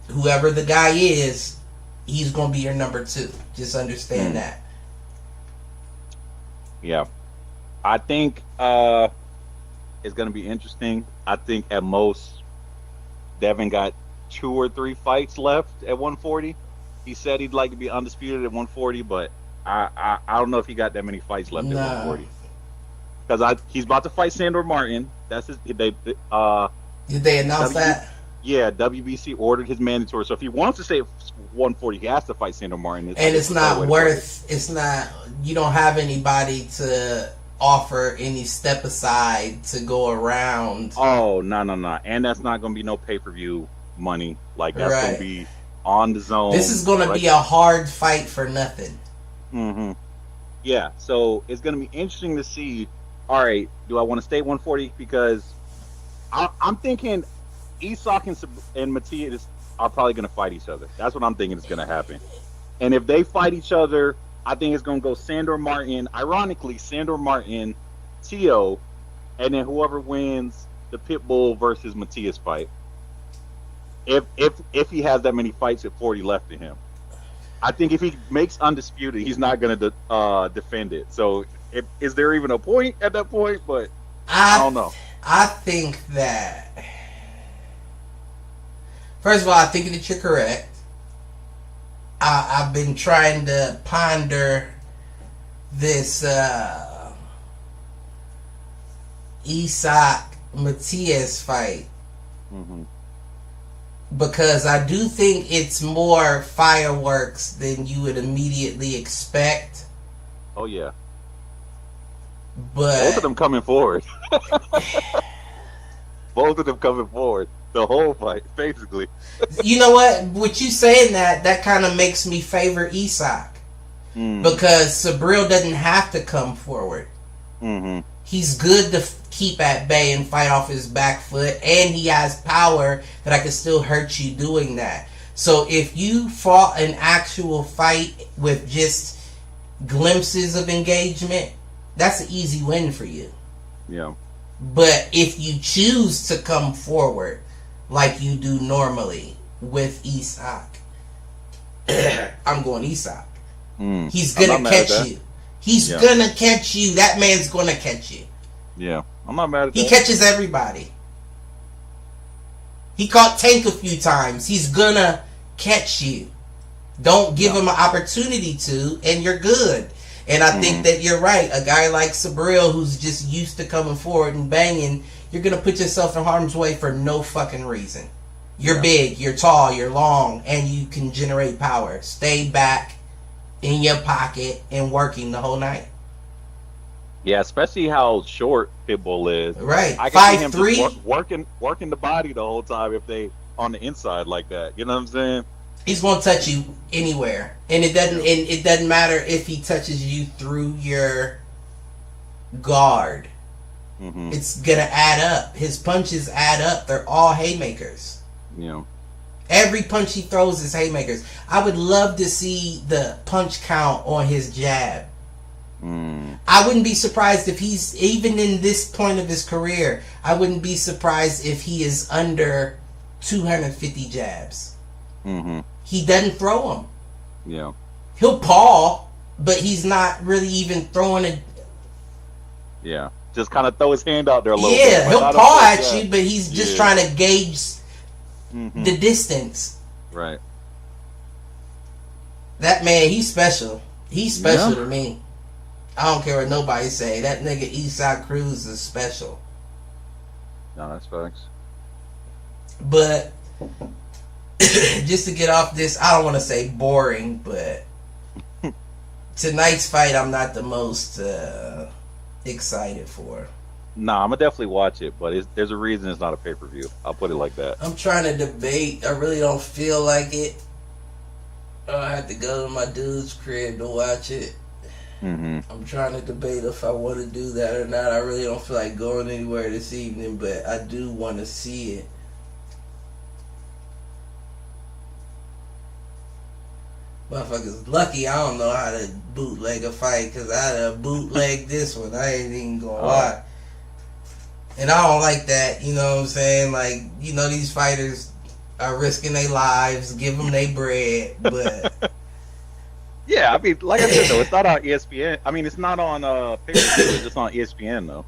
whoever the guy is, he's gonna be your number two. Just understand that. Yeah. I think it's going to be interesting. I think at most Devin got 2 or 3 fights left at 140. He said he'd like to be undisputed at 140, but I don't know if he got that many fights left at Nah. 140. Because he's about to fight Sandor Martin. That's his. Did they announce that? Yeah, WBC ordered his mandatory. So if he wants to stay at 140, he has to fight Sandor Martin. And it's not worth. It's not. You don't have anybody to offer any step aside to go around. Oh no, and that's not going to be no pay-per-view money. Like that's Right. going to be on the zone. This is going to be a hard fight for nothing. Mm-hmm. Yeah, so it's going to be interesting to see. All right, do I want to stay at 140? Because I'm thinking Isak and Matias are probably going to fight each other. That's what I'm thinking is going to happen. And if they fight each other, I think it's going to go Sandor Martin. Ironically, Sandor Martin, Tio, and then whoever wins the Pitbull versus Matias fight. If he has that many fights at 40 left in him, I think if he makes undisputed, he's not going to defend it. So, is there even a point at that point? But I don't know. I think that first of all, I think that you're correct. I've been trying to ponder this Isak Matias fight. Mm-hmm. Because I do think it's more fireworks than you would immediately expect. Oh yeah. But both of them coming forward. Both of them coming forward. The whole fight, basically. You know what? With you saying that kind of makes me favor Isak. Because Sabril doesn't have to come forward. Mm-hmm. He's good to keep at bay and fight off his back foot, and he has power that I can still hurt you doing that. So if you fought an actual fight with just glimpses of engagement, that's an easy win for you. Yeah. But if you choose to come forward like you do normally with Isak, I'm going Isak. He's gonna catch you. He's gonna catch you. That man's gonna catch you. Yeah, I'm not mad at that. He catches everybody. He caught Tank a few times. He's gonna catch you. Don't give him an opportunity to, and you're good. And I think that you're right. A guy like Sabril, who's just used to coming forward and banging, you're gonna put yourself in harm's way for no fucking reason. You're big, you're tall, you're long, and you can generate power. Stay back in your pocket and working the whole night. Yeah, especially how short Pitbull is. Right, I can see him 5'3". just working the body the whole time if they on the inside like that. You know what I'm saying? He's gonna touch you anywhere, and it doesn't matter if he touches you through your guard. Mm-hmm. It's gonna add up. His punches add up. They're all haymakers. Yeah. Every punch he throws is haymakers. I would love to see the punch count on his jab. I wouldn't be surprised if he's, even in this point of his career, I wouldn't be surprised if he is under 250 jabs. Mm-hmm. He doesn't throw them. Yeah. He'll paw, but he's not really even throwing it. Yeah. Just kind of throw his hand out there a little bit. Yeah, he'll paw at you, but he's just trying to gauge the distance. Right. That man, he's special. He's special to me. I don't care what nobody say. That nigga Eastside Cruz is special. No, that's facts. But just to get off this, I don't want to say boring, but tonight's fight I'm not the most excited for. Nah, I'm gonna definitely watch it, but there's a reason it's not a pay-per-view. I'll put it like that. I'm trying to debate. I really don't feel like it. I have to go to my dude's crib to watch it. I'm trying to debate if I want to do that or not. I really don't feel like going anywhere this evening, but I do want to see it. Motherfuckers lucky I don't know how to bootleg a fight, because I'd have bootlegged this one. I ain't even gonna lie. And I don't like that, you know what I'm saying? Like, you know, these fighters are risking their lives, give them their bread, but... Yeah, I mean, like I said, though, it's not on ESPN. I mean, it's not on pay-per-view, it's just on ESPN, though.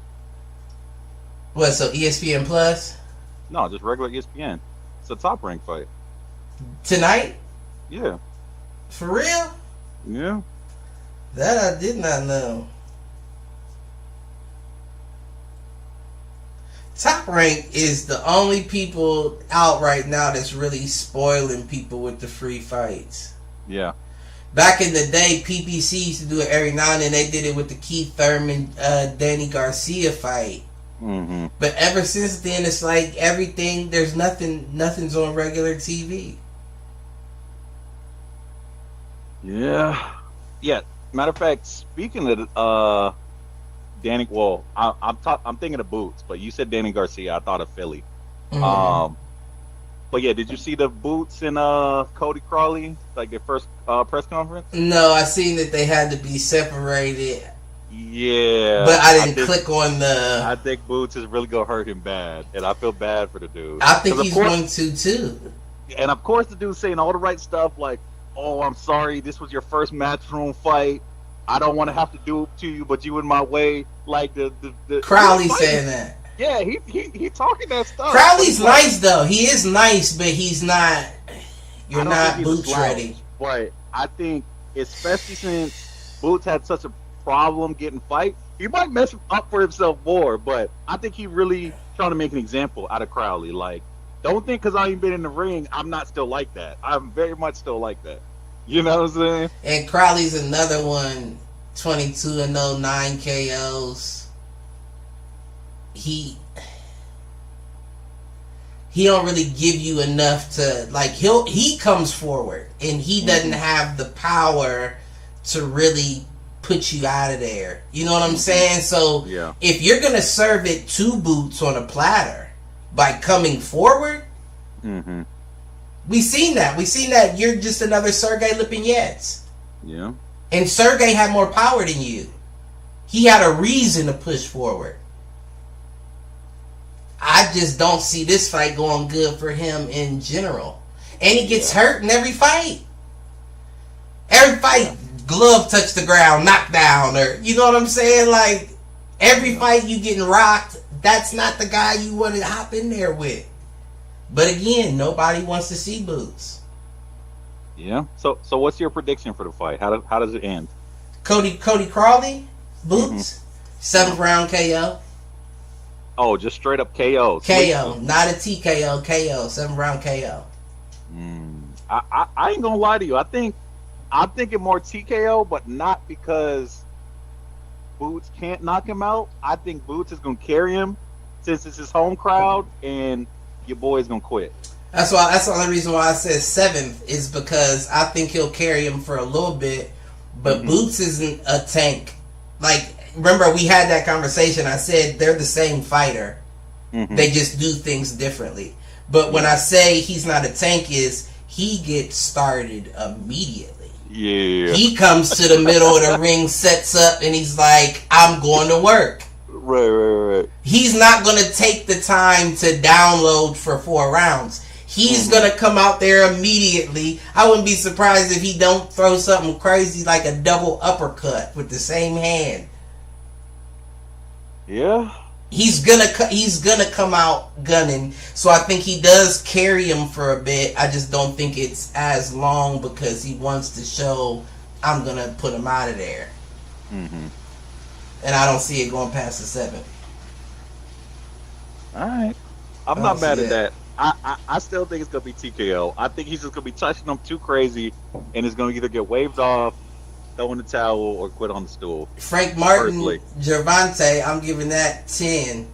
What, so ESPN Plus? No, just regular ESPN. It's a Top Rank fight. Tonight? Yeah. For real? Yeah. That I did not know. Top Rank is the only people out right now that's really spoiling people with the free fights. Yeah. Back in the day, PPC used to do it every now and then. They did it with the Keith Thurman, Danny Garcia fight. Mm-hmm. But ever since then, it's like everything. There's nothing's on regular TV. Yeah. Yeah. Matter of fact, speaking of Danny, well, I'm thinking of Boots, but you said Danny Garcia. I thought of Philly. Mm-hmm. But yeah, did you see the Boots and Cody Crawley, like their first press conference? No, I seen that they had to be separated. Yeah, but I didn't click on the. I think Boots is really gonna hurt him bad, and I feel bad for the dude. I think he's going to too. And of course, the dude's saying all the right stuff, like, "Oh, I'm sorry, this was your first matchroom fight. I don't want to have to do it to you, but you in my way." Like the Crowley saying that. Yeah, he talking that stuff. Crowley's nice though. He is nice, but he's not. You're not Boots ready. But I think, especially since Boots had such a problem getting fight, he might mess up for himself more. But I think he really trying to make an example out of Crowley. Like, don't think because I ain't been in the ring, I'm not still like that. I'm very much still like that. You know what I'm saying? And Crowley's another one, 22-0, 9 KOs. He don't really give you enough to like. He comes forward and he doesn't have the power to really put you out of there. You know what I'm saying? So if you're gonna serve it to Boots on a platter by coming forward, we seen that. We seen that you're just another Sergey Lipinets. Yeah. And Sergey had more power than you. He had a reason to push forward. I just don't see this fight going good for him in general. And he gets hurt in every fight. Every fight, glove touch the ground, knockdown, or you know what I'm saying? Like, every fight you getting rocked, that's not the guy you want to hop in there with. But again, nobody wants to see Boots. Yeah. So what's your prediction for the fight? How does it end? Cody Crawley, Boots, 7th round KO. Oh, just straight up KO. KO, not a TKO, KO, 7th round KO. I ain't gonna lie to you. I'm thinking more TKO, but not because Boots can't knock him out. I think Boots is gonna carry him since it's his home crowd, and your boy's gonna quit. That's the only reason why I said 7th is because I think he'll carry him for a little bit, but Boots isn't a tank. Like, remember we had that conversation. I said they're the same fighter. They just do things differently. But when I say he's not a tank, is he gets started immediately. Yeah. He comes to the middle of the ring, sets up, and he's like, I'm going to work. Right. He's not going to take the time to download for 4 rounds. He's going to come out there immediately. I wouldn't be surprised if he don't throw something crazy like a double uppercut with the same hand. Yeah. He's gonna come out gunning. So I think he does carry him for a bit. I just don't think it's as long because he wants to show I'm gonna put him out of there. And I don't see it going past the 7th. All right. I'm not mad at that. I still think it's going to be TKO. I think he's just going to be touching them too crazy, and it's going to either get waved off, throw in the towel, or quit on the stool. Frank Martin, Gervonta, I'm giving that 10.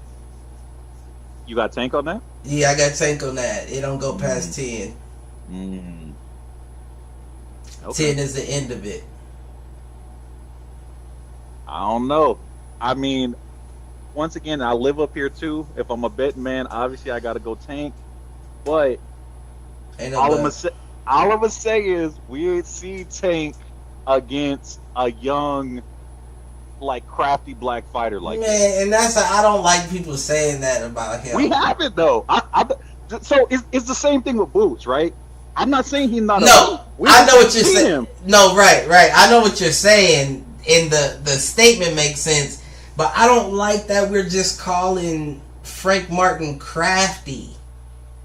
You got Tank on that? Yeah, I got Tank on that. It don't go past 10. Okay. 10 is the end of it. I don't know. I mean, once again, I live up here too. If I'm a betting man, obviously I got to go Tank. But all I'm gonna say is we ain't see Tank against a young, like, crafty black fighter like man. This. And I don't like people saying that about him. We haven't though. So it's the same thing with Boots, right? I'm not saying he's not. No, I know what you're saying. No, right. I know what you're saying, and the statement makes sense. But I don't like that we're just calling Frank Martin crafty.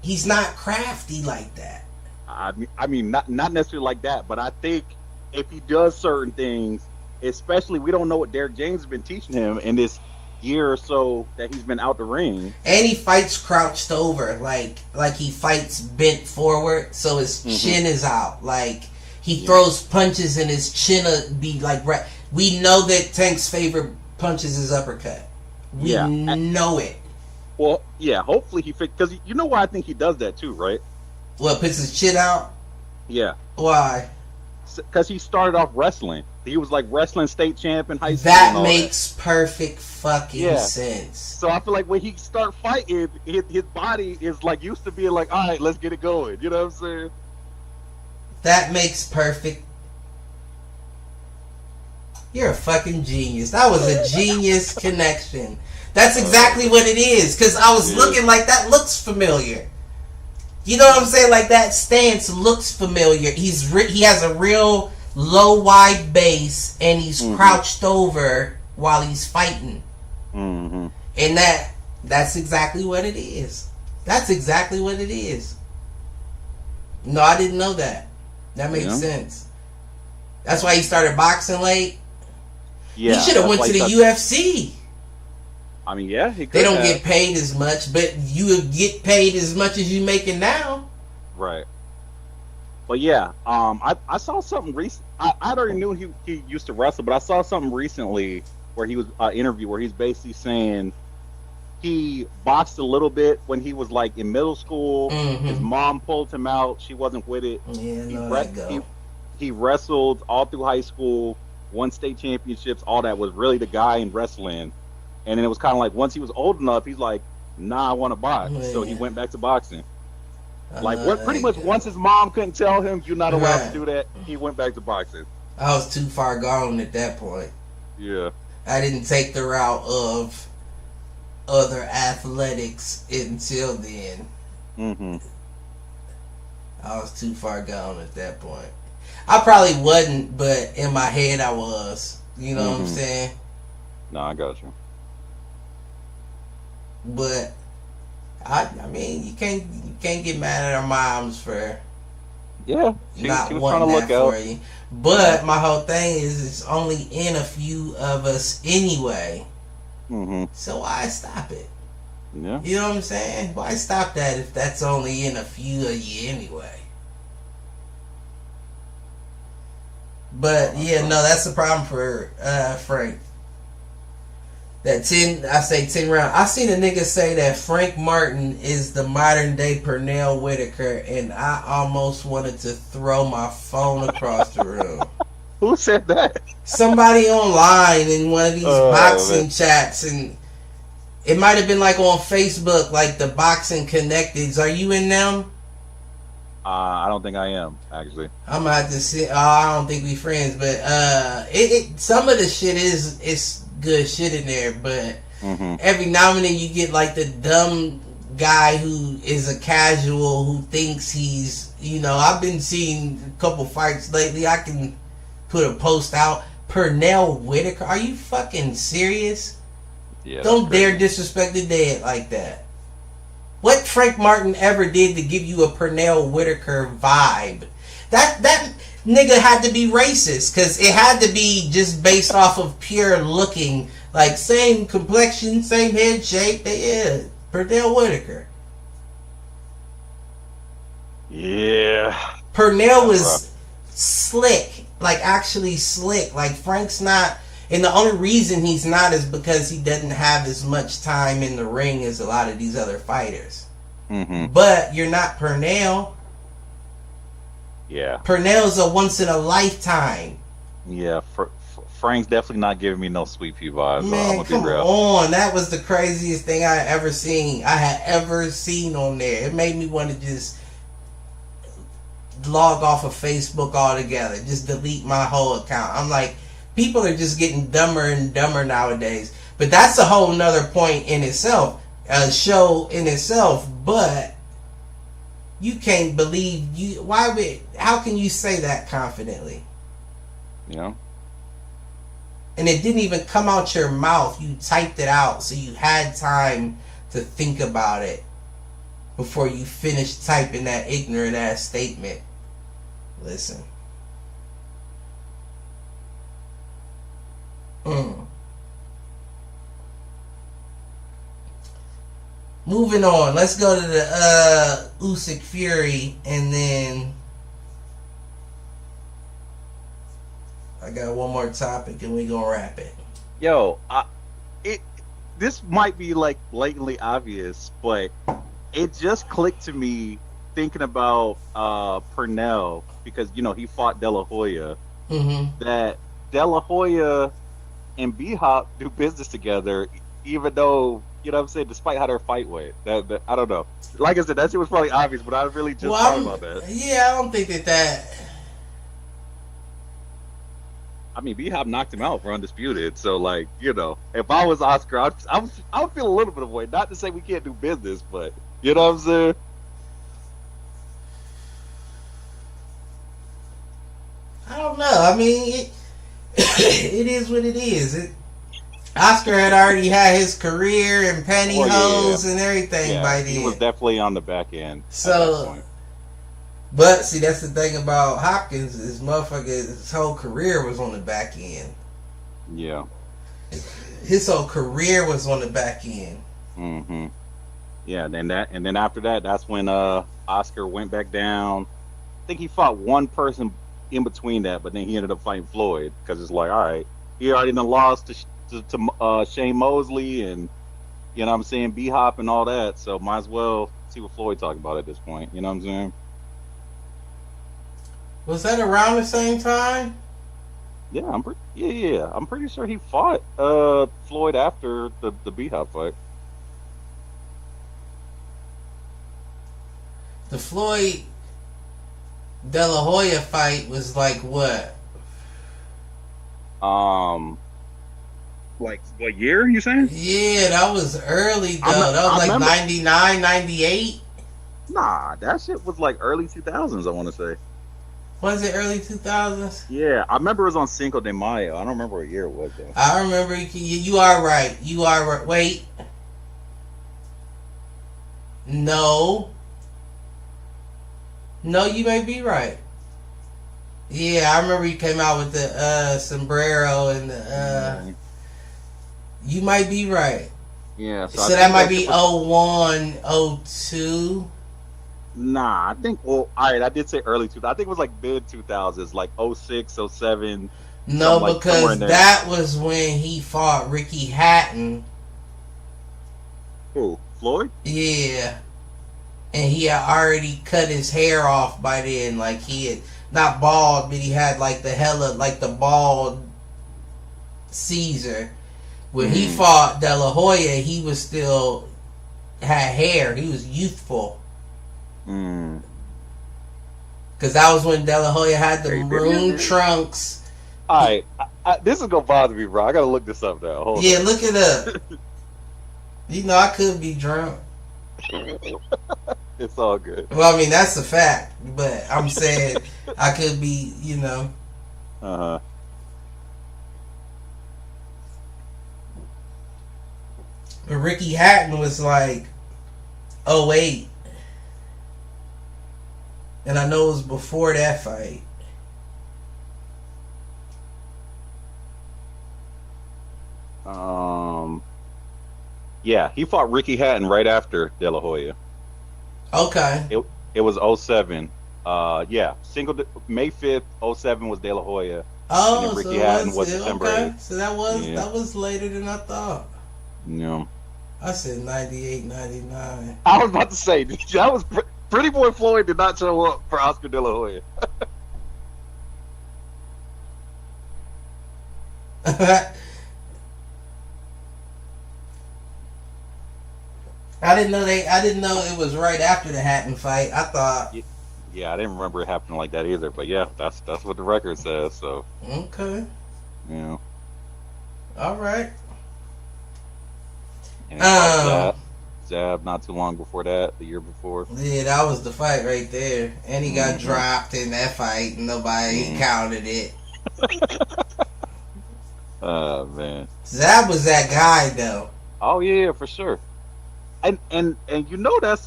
he's not crafty like that. I mean, not necessarily like that, but I think if he does certain things, especially we don't know what Derek James has been teaching him in this year or so that he's been out the ring. And he fights crouched over, like he fights bent forward, so his chin is out. Like he throws punches and his chin be like. We know that Tank's favorite punch is his uppercut. We know it. Well, yeah. Hopefully he because you know why I think he does that too, right? What, puts his chin out? Yeah. Why? Because he started off wrestling. He was like wrestling state champ in high school. That makes perfect fucking sense. So I feel like when he start fighting, his body is like used to being like, all right, let's get it going. You know what I'm saying? That makes perfect. You're a fucking genius. That was a genius connection. That's exactly what it is. Because I was looking like that looks familiar. You know what I'm saying? Like that stance looks familiar. He has a real low, wide base, and he's crouched over while he's fighting. Mm-hmm. And that's exactly what it is. That's exactly what it is. No, I didn't know that. That makes sense. That's why he started boxing late. Yeah, he should have went to the UFC. I mean, yeah, he could. They don't get paid as much, but you would get paid as much as you making now. Right. But yeah, I saw something recent. I already knew he used to wrestle, but I saw something recently where he was interview where he's basically saying he boxed a little bit when he was like in middle school. Mm-hmm. His mom pulled him out; she wasn't with it. Yeah, he wrestled all through high school, won state championships, all that. Was really the guy in wrestling. And then it was kind of like once he was old enough, he's like, "Nah, I want to box." Oh, yeah. So he went back to boxing. Like pretty much once his mom couldn't tell him you're not allowed to do that, he went back to boxing. I was too far gone at that point. Yeah. I didn't take the route of other athletics until then. Mm-hmm. I was too far gone at that point. I probably wasn't, but in my head I was. You know what I'm saying? No, I got you. But I mean, you can't get mad at our moms for she not was wanting trying to that look for you. But my whole thing is it's only in a few of us anyway. Mm-hmm. So why stop it? Yeah. You know what I'm saying? Why stop that if that's only in a few of you anyway? But no, that's the problem for Frank. That 10 round. I seen a nigga say that Frank Martin is the modern day Pernell Whitaker, and I almost wanted to throw my phone across the room. Who said that? Somebody online in one of these boxing chats, and it might have been like on Facebook, like the Boxing Connecteds. Are you in them? I don't think I am, actually. I'm gonna have to see. I don't think we friends, but some of the shit is good shit in there, but every now and then you get like the dumb guy who is a casual who thinks he's, I've been seeing a couple fights lately. I can put a post out. Pernell Whitaker, are you fucking serious? Yeah. Don't dare disrespect the dead like that. What Frank Martin ever did to give you a Pernell Whitaker vibe? That nigga had to be racist, because it had to be just based off of pure looking, like same complexion, same head shape. Yeah, Pernell Whitaker. Yeah. Pernell was slick, like actually slick. Like Frank's not, and the only reason he's not is because he doesn't have as much time in the ring as a lot of these other fighters. Mm-hmm. But you're not Pernell. Yeah. Pernell's a once in a lifetime. Yeah, Frank's definitely not giving me no Sweet Pea vibes. Man, come on. That was the craziest thing I had ever seen on there. It made me want to just log off of Facebook altogether. Just delete my whole account. I'm like, people are just getting dumber and dumber nowadays. But that's a whole nother point in itself. A show in itself. But you can't believe how can you say that confidently? Yeah. And it didn't even come out your mouth. You typed it out, so you had time to think about it. before you finish typing that ignorant ass statement. Listen. Moving on. Let's go to the Usyk Fury, and then I got one more topic, and we gonna wrap it. Yo, this might be like blatantly obvious, but it just clicked to me thinking about Pernell, because he fought De La Hoya. That De La Hoya and B-Hop do business together, even though, what I'm saying, despite how their fight went. That I don't know. Like I said, that shit was probably obvious, but I really just thought about that. Yeah, I don't think that. I mean, B-Hop knocked him out for Undisputed, so, like, if I was Oscar, I would feel a little bit of way. Not to say we can't do business, but, you know what I'm saying? I don't know. I mean, it is what it is. Oscar had already had his career and pantyhose and everything by then. He was definitely on the back end. So, but see, that's the thing about Hopkins. His his whole career was on the back end. Yeah. His whole career was on the back end. Mm-hmm. Yeah, and then after that, that's when Oscar went back down. I think he fought one person in between that, but then he ended up fighting Floyd, because it's like, all right, he already done lost to Shane Mosley and, you know what I'm saying, B-Hop and all that, so might as well see what Floyd talking about at this point, you know what I'm saying? Was that around the same time? Yeah, I'm pretty sure he fought Floyd after the B-Hop fight. The Floyd De La Hoya fight was like what? Like what year you saying? Yeah, that was early though. That was like 99, 98. Nah, that shit was like early 2000s, I want to say. Was it early 2000s? Yeah, I remember it was on Cinco de Mayo. I don't remember what year it was though. I remember. You are right. You are right. Wait. No, you may be right. Yeah, I remember he came out with the sombrero and the. You might be right. Yeah. So that might be 01, 02. Nah, I think. Well, all right. I did say early 2000s. I think it was like mid 2000s, like 06, 07. No, because that was when he fought Ricky Hatton. Who? Floyd? Yeah. And he had already cut his hair off by then. Like, he had, not bald, but he had like the bald Caesar. When he fought De La Hoya, he was still had hair. He was youthful. Because that was when De La Hoya had the maroon trunks. Alright, this is gonna bother me, bro. I gotta look this up now. Hold on. Look it up. I could be drunk. It's all good. Well, I mean, that's a fact. But I'm saying I could be, Uh-huh. But Ricky Hatton was like 08. And I know it was before that fight. Yeah, he fought Ricky Hatton right after De La Hoya. Okay. It was 07. Yeah, May 5th, 07 was De La Hoya. Oh, and then Ricky Hatton was December 8th. So that was later than I thought. Yeah. I said 98, 99. I was about to say, that was Pretty Boy Floyd did not show up for Oscar De La Hoya. I didn't know it was right after the Hatton fight. I thought. Yeah, I didn't remember it happening like that either. But yeah, that's what the record says. So. Okay. Yeah. All right. And Zab not too long before that, the year before. Yeah, that was the fight right there. And he got dropped in that fight. And nobody counted it. Oh, man. Zab was that guy, though. Oh, yeah, for sure. And you know that's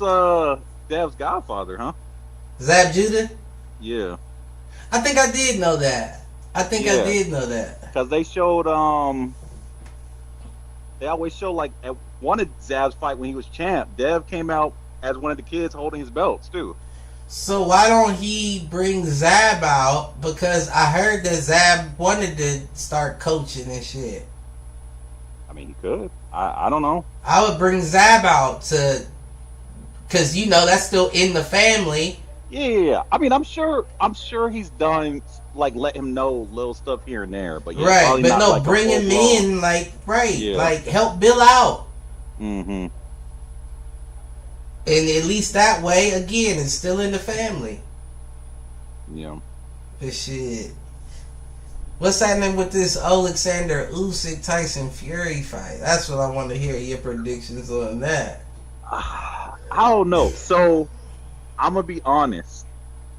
Dev's godfather, huh? Zab Judah? Yeah, I think I did know that. I think I yeah. did know that. Because they always show like at one of Zab's fight when he was champ, Dev came out as one of the kids holding his belts too. So why don't he bring Zab out? Because I heard that Zab wanted to start coaching and shit. I mean, he could. I don't know. I would bring Zab out to, because you know that's still in the family. Yeah. I mean, I'm sure he's done like let him know little stuff here and there, but yeah, Right, probably but not no, like bring him in, like, right, Yeah. like help Bill out. Mm-hmm. And at least that way, again, it's still in the family. Yeah. But shit. What's happening with this Alexander Usyk Tyson Fury fight? That's what I want to hear your predictions on that. I don't know. So I'm gonna be honest.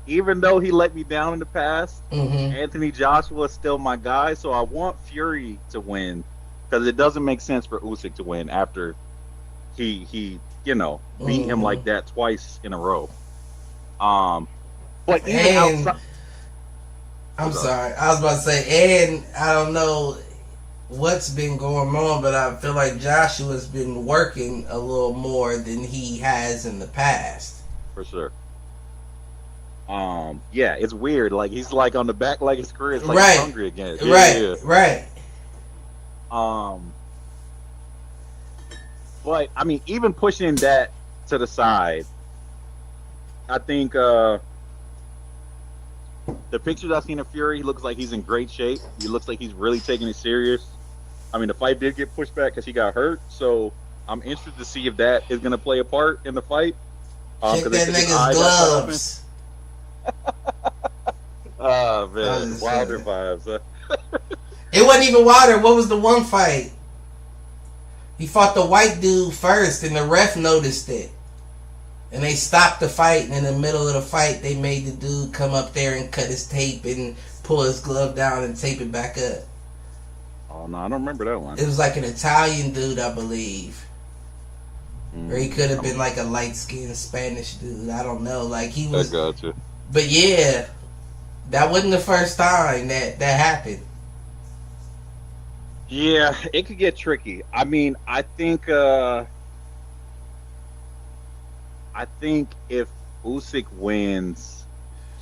Even though he let me down in the past, Anthony Joshua is still my guy. So I want Fury to win because it doesn't make sense for Usyk to win after he beat him like that twice in a row. But even outside. I'm sorry. I was about to say, and I don't know what's been going on, but I feel like Joshua's been working a little more than he has in the past. For sure. Yeah, it's weird. Like he's like on the back, like his career is like he's hungry again. Yeah, right. But I mean, even pushing that to the side, I think the pictures I've seen of Fury, he looks like he's in great shape. He looks like he's really taking it serious. I mean, the fight did get pushed back because he got hurt, so I'm interested to see if that is going to play a part in the fight. Check that nigga's gloves. Oh man, Wilder vibes. It wasn't even Wilder. What was the one fight? He fought the white dude first, and the ref noticed it. And they stopped the fight, and in the middle of the fight, they made the dude come up there and cut his tape and pull his glove down and tape it back up. Oh, no, I don't remember that one. It was like an Italian dude, I believe. Or he could have been like a light-skinned Spanish dude. I don't know. Like, he was... I gotcha. But yeah, that wasn't the first time that happened. Yeah, it could get tricky. I mean, I think if Usyk wins,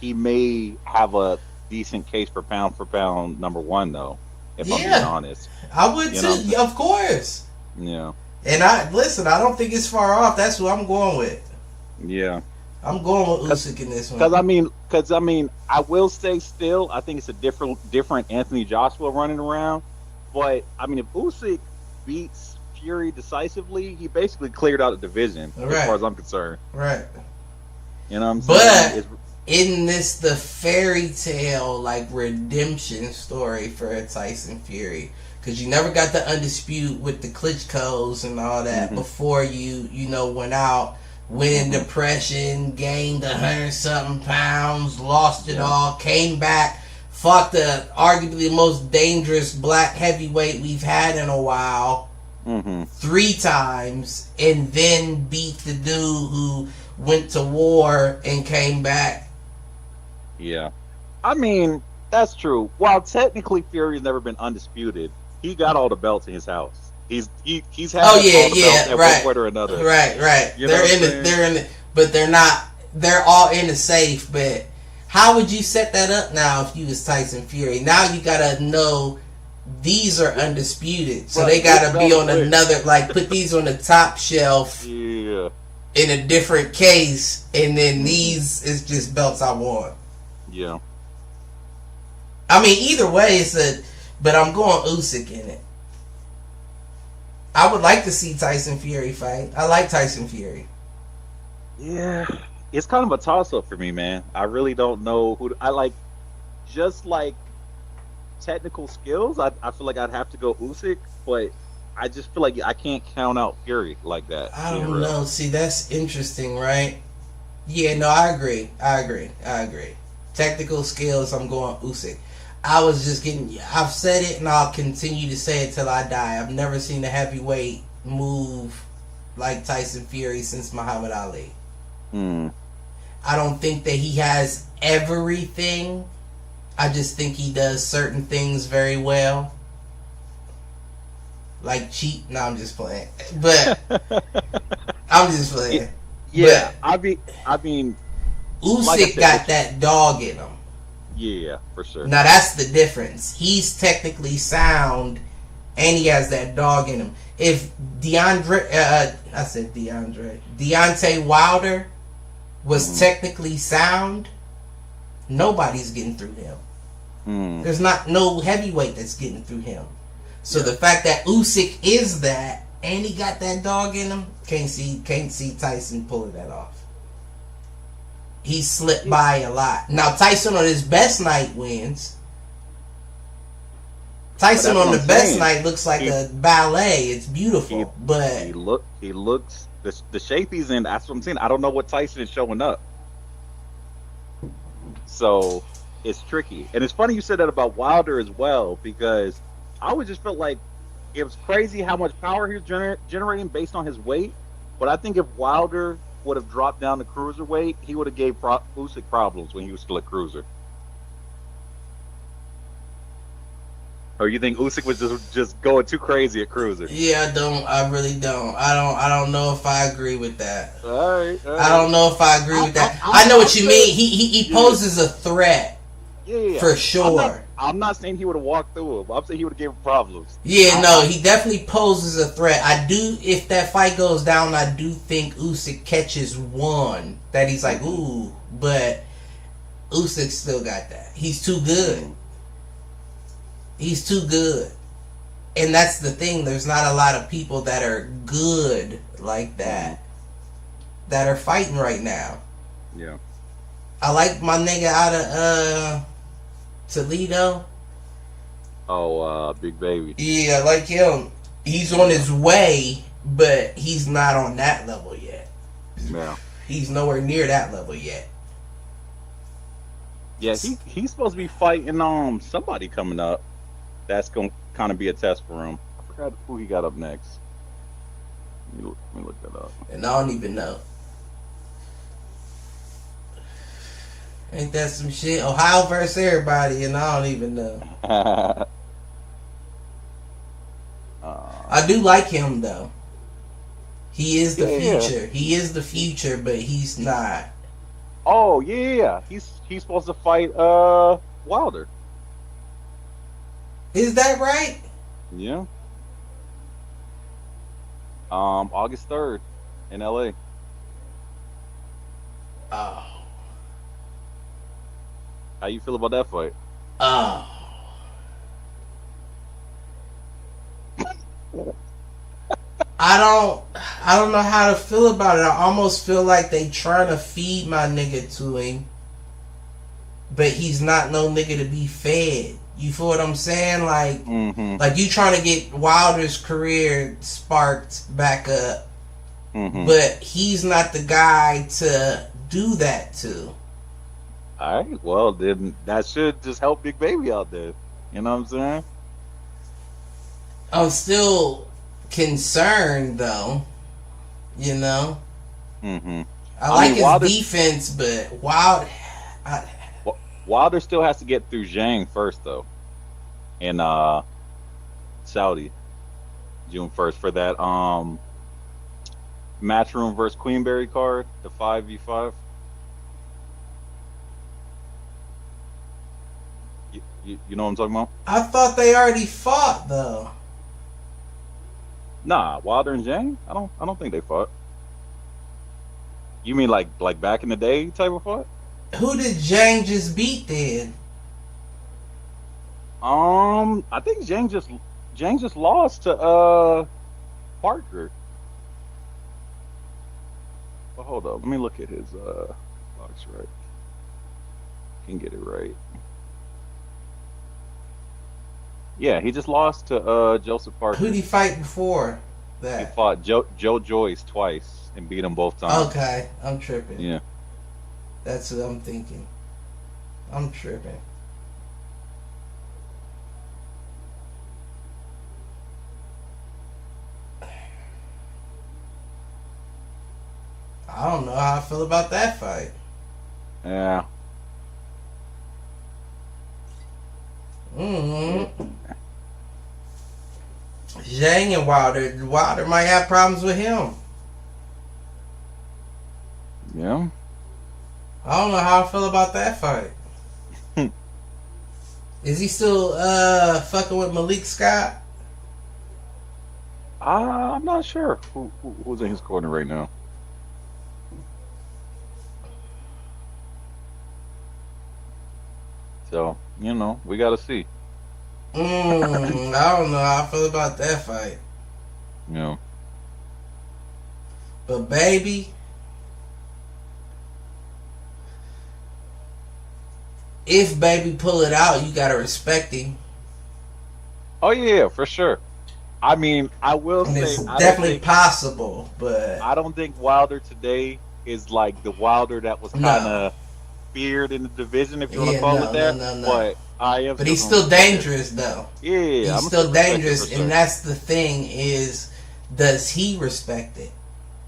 he may have a decent case for pound number one, though. If I'm being honest, I would too. Of course. Yeah. And I don't think it's far off. That's who I'm going with. Yeah. I'm going with Usyk in this one. Because I mean, I will say still, I think it's a different Anthony Joshua running around. But I mean, if Usyk beats Fury decisively, he basically cleared out the division as far as I'm concerned. Right. You know what I'm saying? But isn't this the fairy tale like redemption story for Tyson Fury? Because you never got the undisputed with the Klitschko's and all that before you went out, went in depression, gained 100-something pounds, lost it all, came back, fought the arguably most dangerous black heavyweight we've had in a while 3 times, and then beat the dude who went to war and came back. Yeah. I mean, that's true. While technically Fury's never been undisputed, he got all the belts in his house. He's had all the belts at one point or another. Right. They're all in the safe, but how would you set that up now if you was Tyson Fury? Now you gotta know these are undisputed. So they gotta be on another, like, put these on the top shelf in a different case, and then these is just belts I want. Yeah. I mean, either way, but I'm going Usyk in it. I would like to see Tyson Fury fight. I like Tyson Fury. Yeah. It's kind of a toss-up for me, man. I really don't know who I like. Just like technical skills, I feel like I'd have to go Usyk, but I just feel like I can't count out Fury like that. I don't know. See, that's interesting, right? Yeah, no, I agree. Technical skills, I'm going Usyk. I've said it and I'll continue to say it till I die. I've never seen a heavyweight move like Tyson Fury since Muhammad Ali. Mm. I don't think that he has everything. I just think he does certain things very well. Like cheat. No, I'm just playing. But I'm just playing. Yeah, But I mean, like I Usyk said, got that dog in him. yeah, for sure. Now that's the difference. He's technically sound, and he has that dog in him. If Deontay Wilder was technically sound, nobody's getting through him. There's no heavyweight that's getting through him. So the fact that Usyk is that, and he got that dog in him, can't see Tyson pulling that off. He slipped by a lot. Now Tyson on his best night wins. Tyson on the best night looks like a ballet. It's beautiful, but he looks the shape he's in. That's what I'm saying. I don't know what Tyson is showing up. So it's tricky, and it's funny you said that about Wilder as well, because I always just felt like it was crazy how much power he was generating based on his weight. But I think if Wilder would have dropped down to cruiserweight, he would have gave Usyk problems when he was still a cruiser. Or you think Usyk was just going too crazy at cruiser? Yeah, I really don't. I don't know if I agree with that. All right. I don't know if I agree with that. I know what you mean. He poses a threat. Yeah. For sure. I'm not saying he would have walked through him. I'm saying he would have given problems. Yeah, no, he definitely poses a threat. I do, if that fight goes down, I do think Usyk catches one that he's like, ooh, but Usyk still got that. He's too good. He's too good. And that's the thing. There's not a lot of people that are good like that that are fighting right now. Yeah. I like my nigga out of Toledo. Oh, Big Baby. Yeah, I like him. He's on his way, but he's not on that level yet. Yeah. He's nowhere near that level yet. Yeah, he's supposed to be fighting somebody coming up. That's gonna kind of be a test for him. I forgot who he got up next. Let me look that up. And I don't even know. Ain't that some shit? Ohio versus everybody, and I don't even know. I do like him though. He is the future. He is the future, but he's not. Oh yeah, he's supposed to fight Wilder. Is that right? Yeah. August 3rd in LA. Oh. How you feel about that fight? Oh. I don't know how to feel about it. I almost feel like they trying to feed my nigga to him, but he's not no nigga to be fed. You feel what I'm saying? Like, like you trying to get Wilder's career sparked back up, but he's not the guy to do that to. All right, well then that should just help Big Baby out there. You know what I'm saying? I'm still concerned though. You know, I like his defense, but Wilder still has to get through Zhang first, though, in Saudi, June 1st for that Matchroom versus Queenberry card, the 5v5. You know what I'm talking about? I thought they already fought though. Nah, Wilder and Zhang? I don't think they fought. You mean like back in the day type of fight? Who did Zhang just beat then? I think Zhang just lost to Parker. But hold up, let me look at his box right. Can get it right. Yeah, he just lost to Joseph Parker. Who did he fight before that? He fought Joe Joyce twice and beat him both times. Okay, I'm tripping. Yeah. That's what I'm thinking. I'm tripping. feel about that fight. Yeah. Zhang and Wilder might have problems with him. Yeah. I don't know how I feel about that fight. Is he still fucking with Malik Scott? I'm not sure who's in his corner right now. So, we got to see. I don't know how I feel about that fight. Yeah. But baby, if baby pull it out, you gotta respect him. Oh yeah, for sure. I mean, I will And say it's definitely possible, but I don't think Wilder today is like the Wilder that was kind of feared in the division, if you want to call it that. No. But I am. But he's still dangerous, though. Yeah, he's still dangerous, and that's the thing: is does he respect it?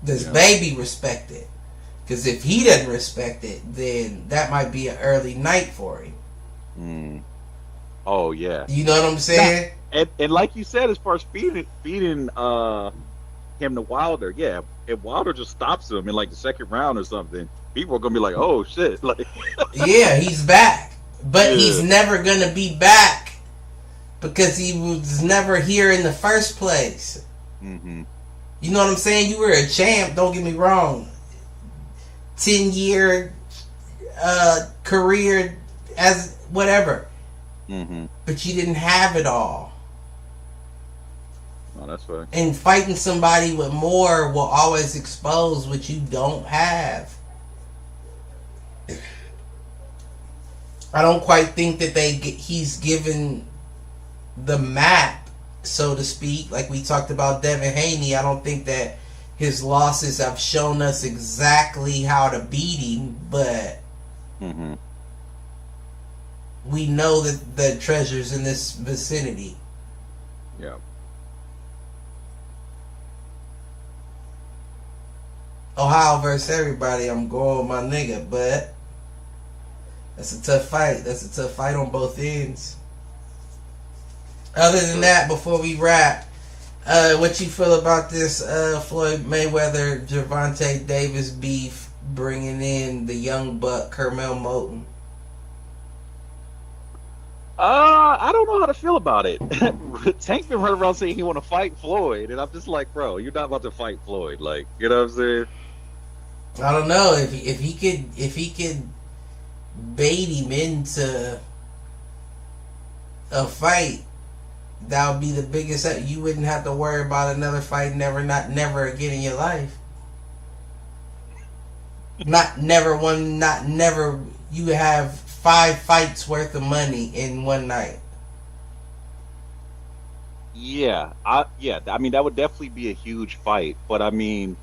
Does baby respect it? Because if he doesn't respect it, then that might be an early night for him. Oh yeah. You know what I'm saying? And like you said, as far as feeding him to Wilder, yeah. If Wilder just stops him in like the second round or something, people are gonna be like, "Oh shit!" Like, yeah, he's back, but he's never gonna be back because he was never here in the first place. Mm-hmm. You know what I'm saying? You were a champ. Don't get me wrong. 10-year career as whatever. Mm-hmm. But you didn't have it all. Oh, that's right. And fighting somebody with more will always expose what you don't have. I don't quite think that he's given the map, so to speak. Like we talked about Devin Haney, I don't think that his losses have shown us exactly how to beat him, but we know that the treasures in this vicinity. Yeah. Ohio versus everybody, I'm going with my nigga, but that's a tough fight. That's a tough fight on both ends. Other than that, before we wrap, what you feel about this Floyd Mayweather Gervonta Davis beef, bringing in the young buck Carmel Moulton? I don't know how to feel about it. Tank been running around saying he want to fight Floyd, and I'm just like, bro, you're not about to fight Floyd. Like, you know what I'm saying? I don't know if he could bait him into a fight. That would be the biggest. You wouldn't have to worry about another fight never again in your life. Never. You would have 5 fights worth of money in one night. Yeah, I mean, that would definitely be a huge fight. But I mean,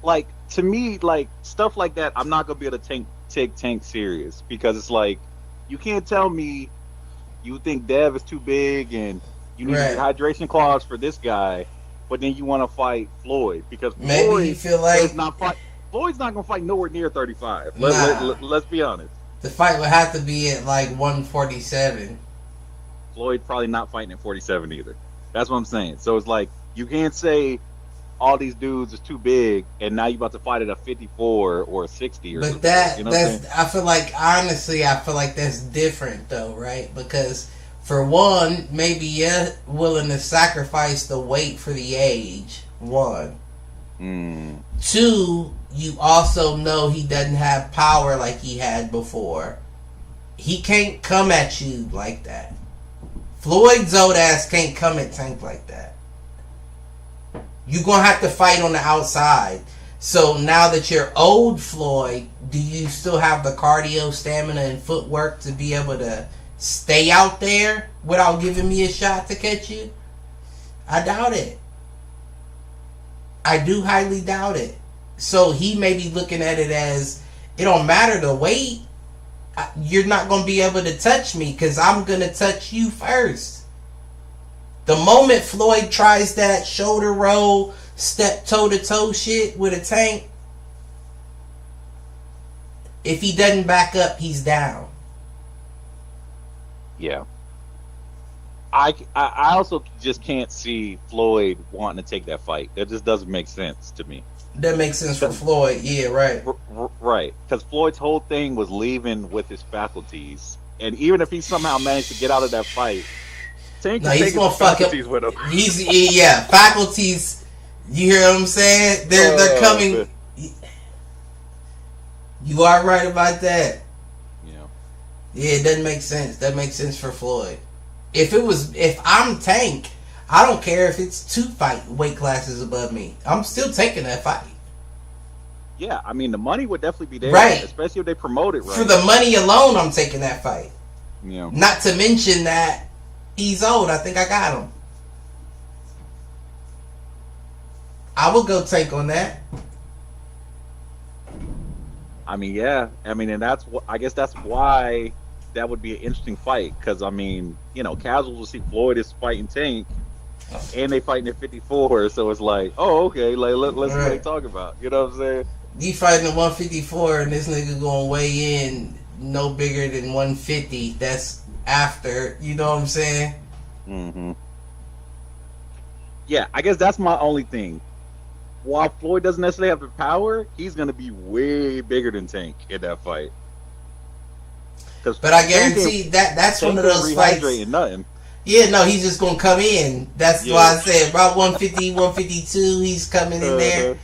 like, to me, like, stuff like that, I'm not gonna be able to take Tank serious, because it's like, you can't tell me you think Dev is too big and you need a hydration clause for this guy, but then you want to fight Floyd, because maybe Floyd you feel like Floyd's not gonna fight nowhere near 35. Let's be honest. The fight would have to be at like 147. Floyd probably not fighting at 47 either. That's what I'm saying. So it's like, you can't say all these dudes is too big, and now you about to fight at a 54 or a 60 or something. That's I feel like, honestly, that's different though, right? Because for one, maybe you're willing to sacrifice the weight for the age. 1. 2, you also know he doesn't have power like he had before. He can't come at you like that. Floyd's old ass can't come at Tank like that. You're going to have to fight on the outside. So now that you're old, Floyd, do you still have the cardio, stamina, and footwork to be able to stay out there without giving me a shot to catch you? I doubt it. I do highly doubt it. So he may be looking at it as, it don't matter the weight. You're not going to be able to touch me because I'm going to touch you first. The moment Floyd tries that shoulder roll, step toe-to-toe shit with a Tank, If he doesn't back up, he's down. Yeah. I also just can't see Floyd wanting to take that fight. That just doesn't make sense to me. That makes sense for Floyd. Yeah, right. Right. Because Floyd's whole thing was leaving with his faculties. And even if he somehow managed to get out of that fight, Tank can take his faculties with him. Faculties. You hear what I'm saying? They're coming. Man. You are right about that. Yeah, it doesn't make sense. That makes sense for Floyd. If I'm Tank, I don't care if it's 2 weight classes above me. I'm still taking that fight. Yeah, I mean the money would definitely be there, right? Especially if they promote it right. For the money alone, I'm taking that fight. Yeah. Not to mention that he's old. I think I got him. I would go Tank on that. I mean, yeah. I mean, and I guess that's why that would be an interesting fight. Because, I mean, casuals will see Floyd is fighting Tank, and they fighting at 54. So it's like, oh, okay, like let's see what they talk about. You know what I'm saying? You fighting at 154, and this nigga going to weigh in no bigger than 150. That's after. You know what I'm saying? Mm-hmm. Yeah, I guess that's my only thing. While Floyd doesn't necessarily have the power, he's going to be way bigger than Tank in that fight. But I guarantee that's one of those fights. Nothing. Yeah, no, he's just going to come in. That's why I said about 150, 152, he's coming in there.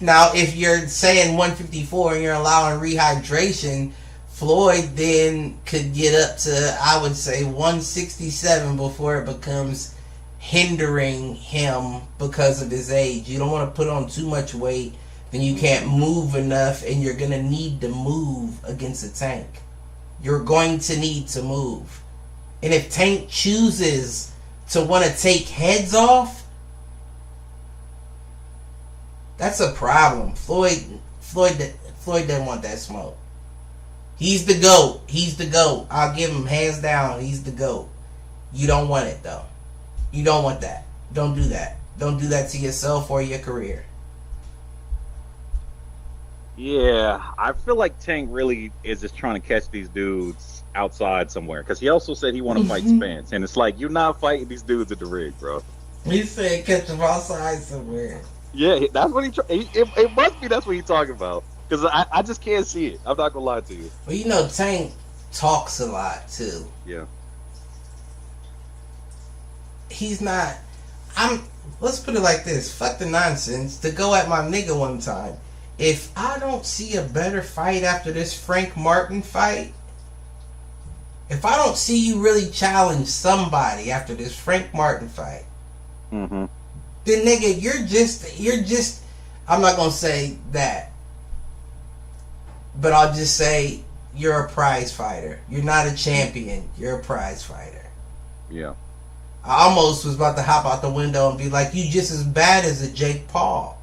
Now, if you're saying 154 and you're allowing rehydration, Floyd then could get up to, I would say, 167 before it becomes hindering him because of his age. You don't want to put on too much weight, then you can't move enough, and you're going to need to move against a Tank. You're going to need to move. And if Tank chooses to want to take heads off, that's a problem. Floyd doesn't want that smoke. He's the GOAT. He's the GOAT. I'll give him hands down. He's the GOAT. You don't want it, though. You don't want that. Don't do that. Don't do that to yourself or your career. Yeah, I feel like Tank really is just trying to catch these dudes outside somewhere. Because he also said he want to fight Spence. And it's like, you're not fighting these dudes at the rig, bro. He said catch them outside somewhere. Yeah, that's what it must be that's what he's talking about. Because I just can't see it. I'm not going to lie to you. Well, Tank talks a lot, too. Yeah. He's not... Let's put it like this. Fuck the nonsense. To go at my nigga one time. If I don't see a better fight after this Frank Martin fight, if I don't see you really challenge somebody after this Frank Martin fight, then nigga, you're just, I'm not going to say that, but I'll just say you're a prize fighter. You're not a champion. You're a prize fighter. Yeah. I almost was about to hop out the window and be like, you just as bad as a Jake Paul.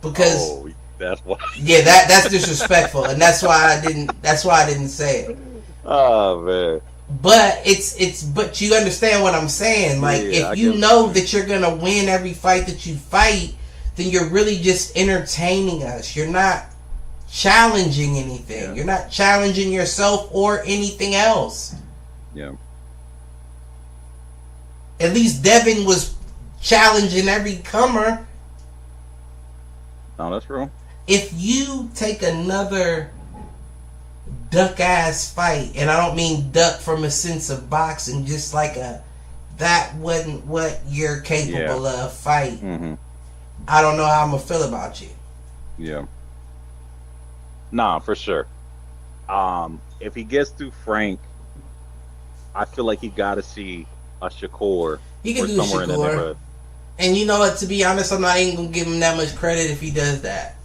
Because that's why. Yeah, that's disrespectful, and that's why I didn't say it. Oh man. But but you understand what I'm saying. Like, if you know that you're gonna win every fight that you fight, then you're really just entertaining us. You're not challenging anything. Yeah. You're not challenging yourself or anything else. Yeah. At least Devin was challenging every comer. No, that's true. If you take another duck ass fight, and I don't mean duck from a sense of boxing, just like that wasn't what you're capable of fight. I don't know how I'm gonna feel about you. Yeah. Nah, for sure. If he gets through Frank, I feel like he got to see a Shakur. He can do Shakur. And you know what? To be honest, I'm not even gonna give him that much credit if he does that.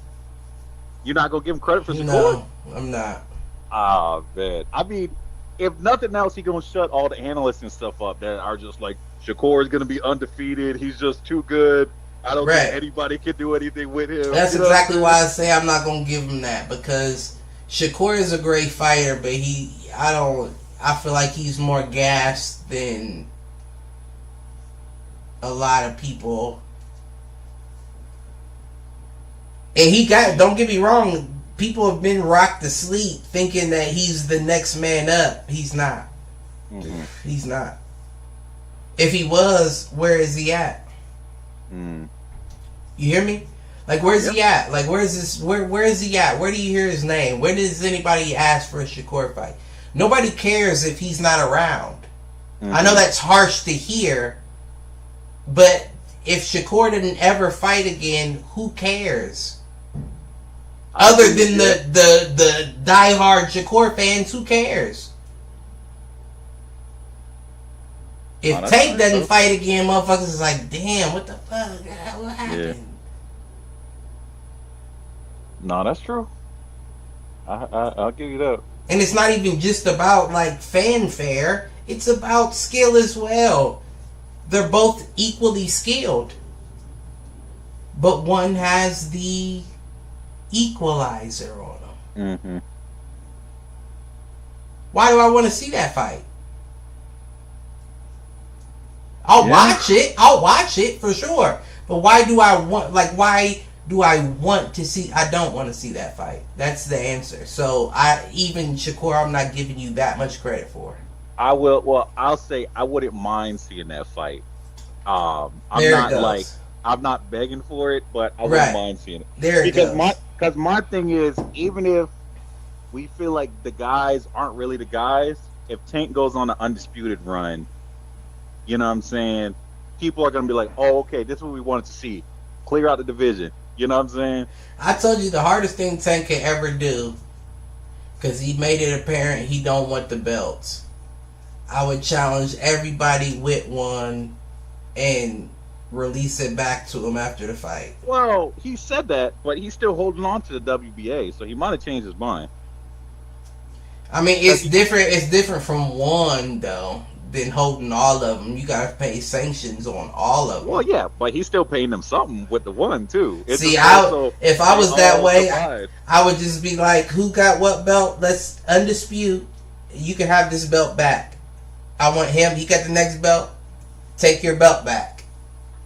You're not gonna give him credit for Shakur? No, I'm not. Ah, man. I mean, if nothing else, he's gonna shut all the analysts and stuff up that are just like, Shakur is gonna be undefeated. He's just too good. I don't think anybody can do anything with him. That's exactly why I say I'm not gonna give him that, because Shakur is a great fighter, but I feel like he's more gassed than a lot of people. And don't get me wrong, people have been rocked to sleep thinking that he's the next man up. He's not. Mm-hmm. He's not. If he was, where is he at? Mm. You hear me? Like, where's he at? Like, where is he at? Where do you hear his name? Where does anybody ask for a Shakur fight? Nobody cares if he's not around. Mm-hmm. I know that's harsh to hear, but if Shakur didn't ever fight again, who cares? Other than the diehard Shakur fans, who cares? If Tank doesn't fight again, motherfuckers is like, damn, what the fuck? What happened? Yeah. No, that's true. I'll give you that. And it's not even just about like fanfare. It's about skill as well. They're both equally skilled. But one has the equalizer on them. Mm-hmm. Why do I want to see that fight? I'll watch it. I'll watch it for sure. But why do I want to see? I don't want to see that fight. That's the answer. So even Shakur, I'm not giving you that much credit for. I will. Well, I'll say I wouldn't mind seeing that fight. I'm not begging for it, but I wouldn't mind seeing it. Because my thing is, even if we feel like the guys aren't really the guys, if Tank goes on an undisputed run, you know what I'm saying? People are going to be like, oh, okay, this is what we wanted to see. Clear out the division. You know what I'm saying? I told you the hardest thing Tank can ever do, because he made it apparent he don't want the belts. I would challenge everybody with one and release it back to him after the fight. Well, he said that, but he's still holding on to the WBA, so he might have changed his mind. I mean, it's different. It's different from one, though, than holding all of them. You got to pay sanctions on all of them. Well, yeah, but he's still paying them something with the one, too. It's if I was that way, I would just be like, who got what belt? Let's undispute. You can have this belt back. I want him. He got the next belt. Take your belt back.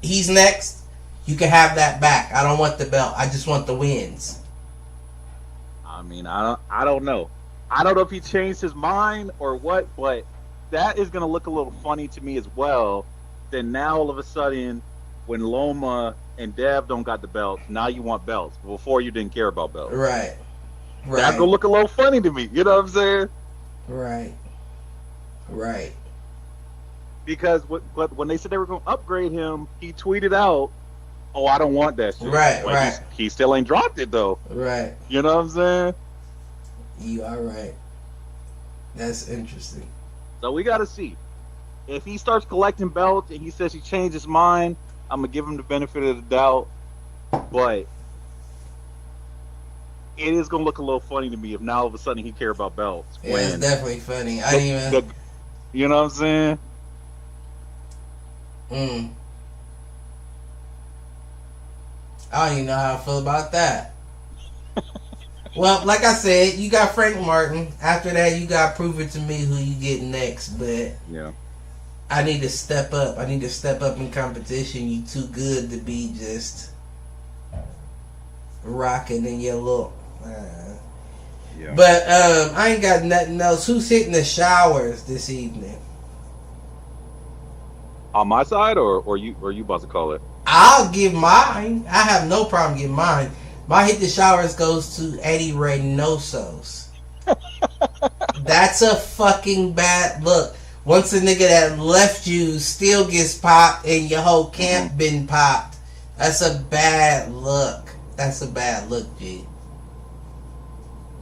He's next. You can have that back. I don't want the belt. I just want the wins. I mean, I don't know. I don't know if he changed his mind or what, but that is going to look a little funny to me as well. Then now all of a sudden, when Loma and Dev don't got the belts, now you want belts. Before you didn't care about belts. Right. That's going to look a little funny to me. You know what I'm saying? Right. Because when they said they were going to upgrade him, he tweeted out, oh, I don't want that shit. Right. He still ain't dropped it, though. Right. You know what I'm saying? You are right. That's interesting. So we got to see. If he starts collecting belts and he says he changed his mind, I'm going to give him the benefit of the doubt. But it is going to look a little funny to me if now all of a sudden he care about belts. Yeah, it's definitely funny. You know what I'm saying? I don't even know how I feel about that. Well, like I said, you got Frank Martin. After that, you got Prove It To Me who you get next. But yeah, I need to step up. I need to step up in competition. You too good to be just rocking in your look. Yeah. But I ain't got nothing else. Who's hitting the showers this evening? On my side, or you about to call it? I'll give mine. I have no problem giving mine. My hit the showers goes to Eddie Reynosos. That's a fucking bad look. Once a nigga that left you still gets popped and your whole camp been popped, that's a bad look. That's a bad look, G.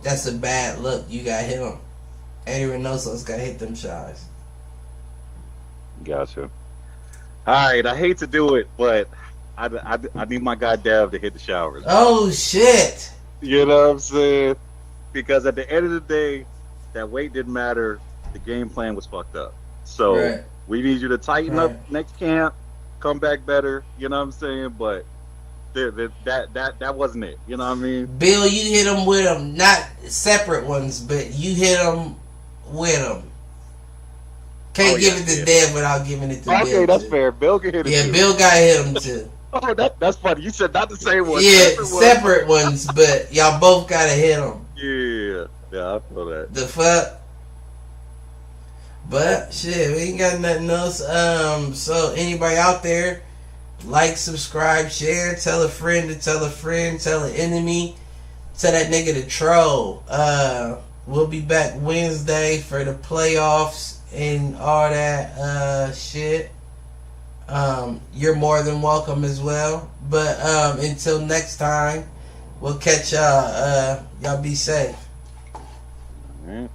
That's a bad look. You got him. Eddie Reynosos got hit them showers. Gotcha. All right, I hate to do it, but I need my guy Dev to hit the showers. Oh, shit. You know what I'm saying? Because at the end of the day, that weight didn't matter. The game plan was fucked up. So we need you to tighten up next camp, come back better. You know what I'm saying? But that wasn't it. You know what I mean? Bill, you hit them with them. Not separate ones, but you hit them with them. Can't give it to Dev without giving it to Bill. Okay, that's fair. Bill can hit it too. Yeah, Bill got hit him too. Oh, that's funny. You said not the same one. Yeah, Separate one. separate ones, but y'all both gotta hit them. Yeah. Yeah, I feel that. The fuck? But shit, we ain't got nothing else. So anybody out there, like, subscribe, share, tell a friend to tell a friend, tell an enemy, tell that nigga to troll. We'll be back Wednesday for the playoffs and all that shit. You're more than welcome as well. But until next time, we'll catch y'all. Y'all be safe. All right.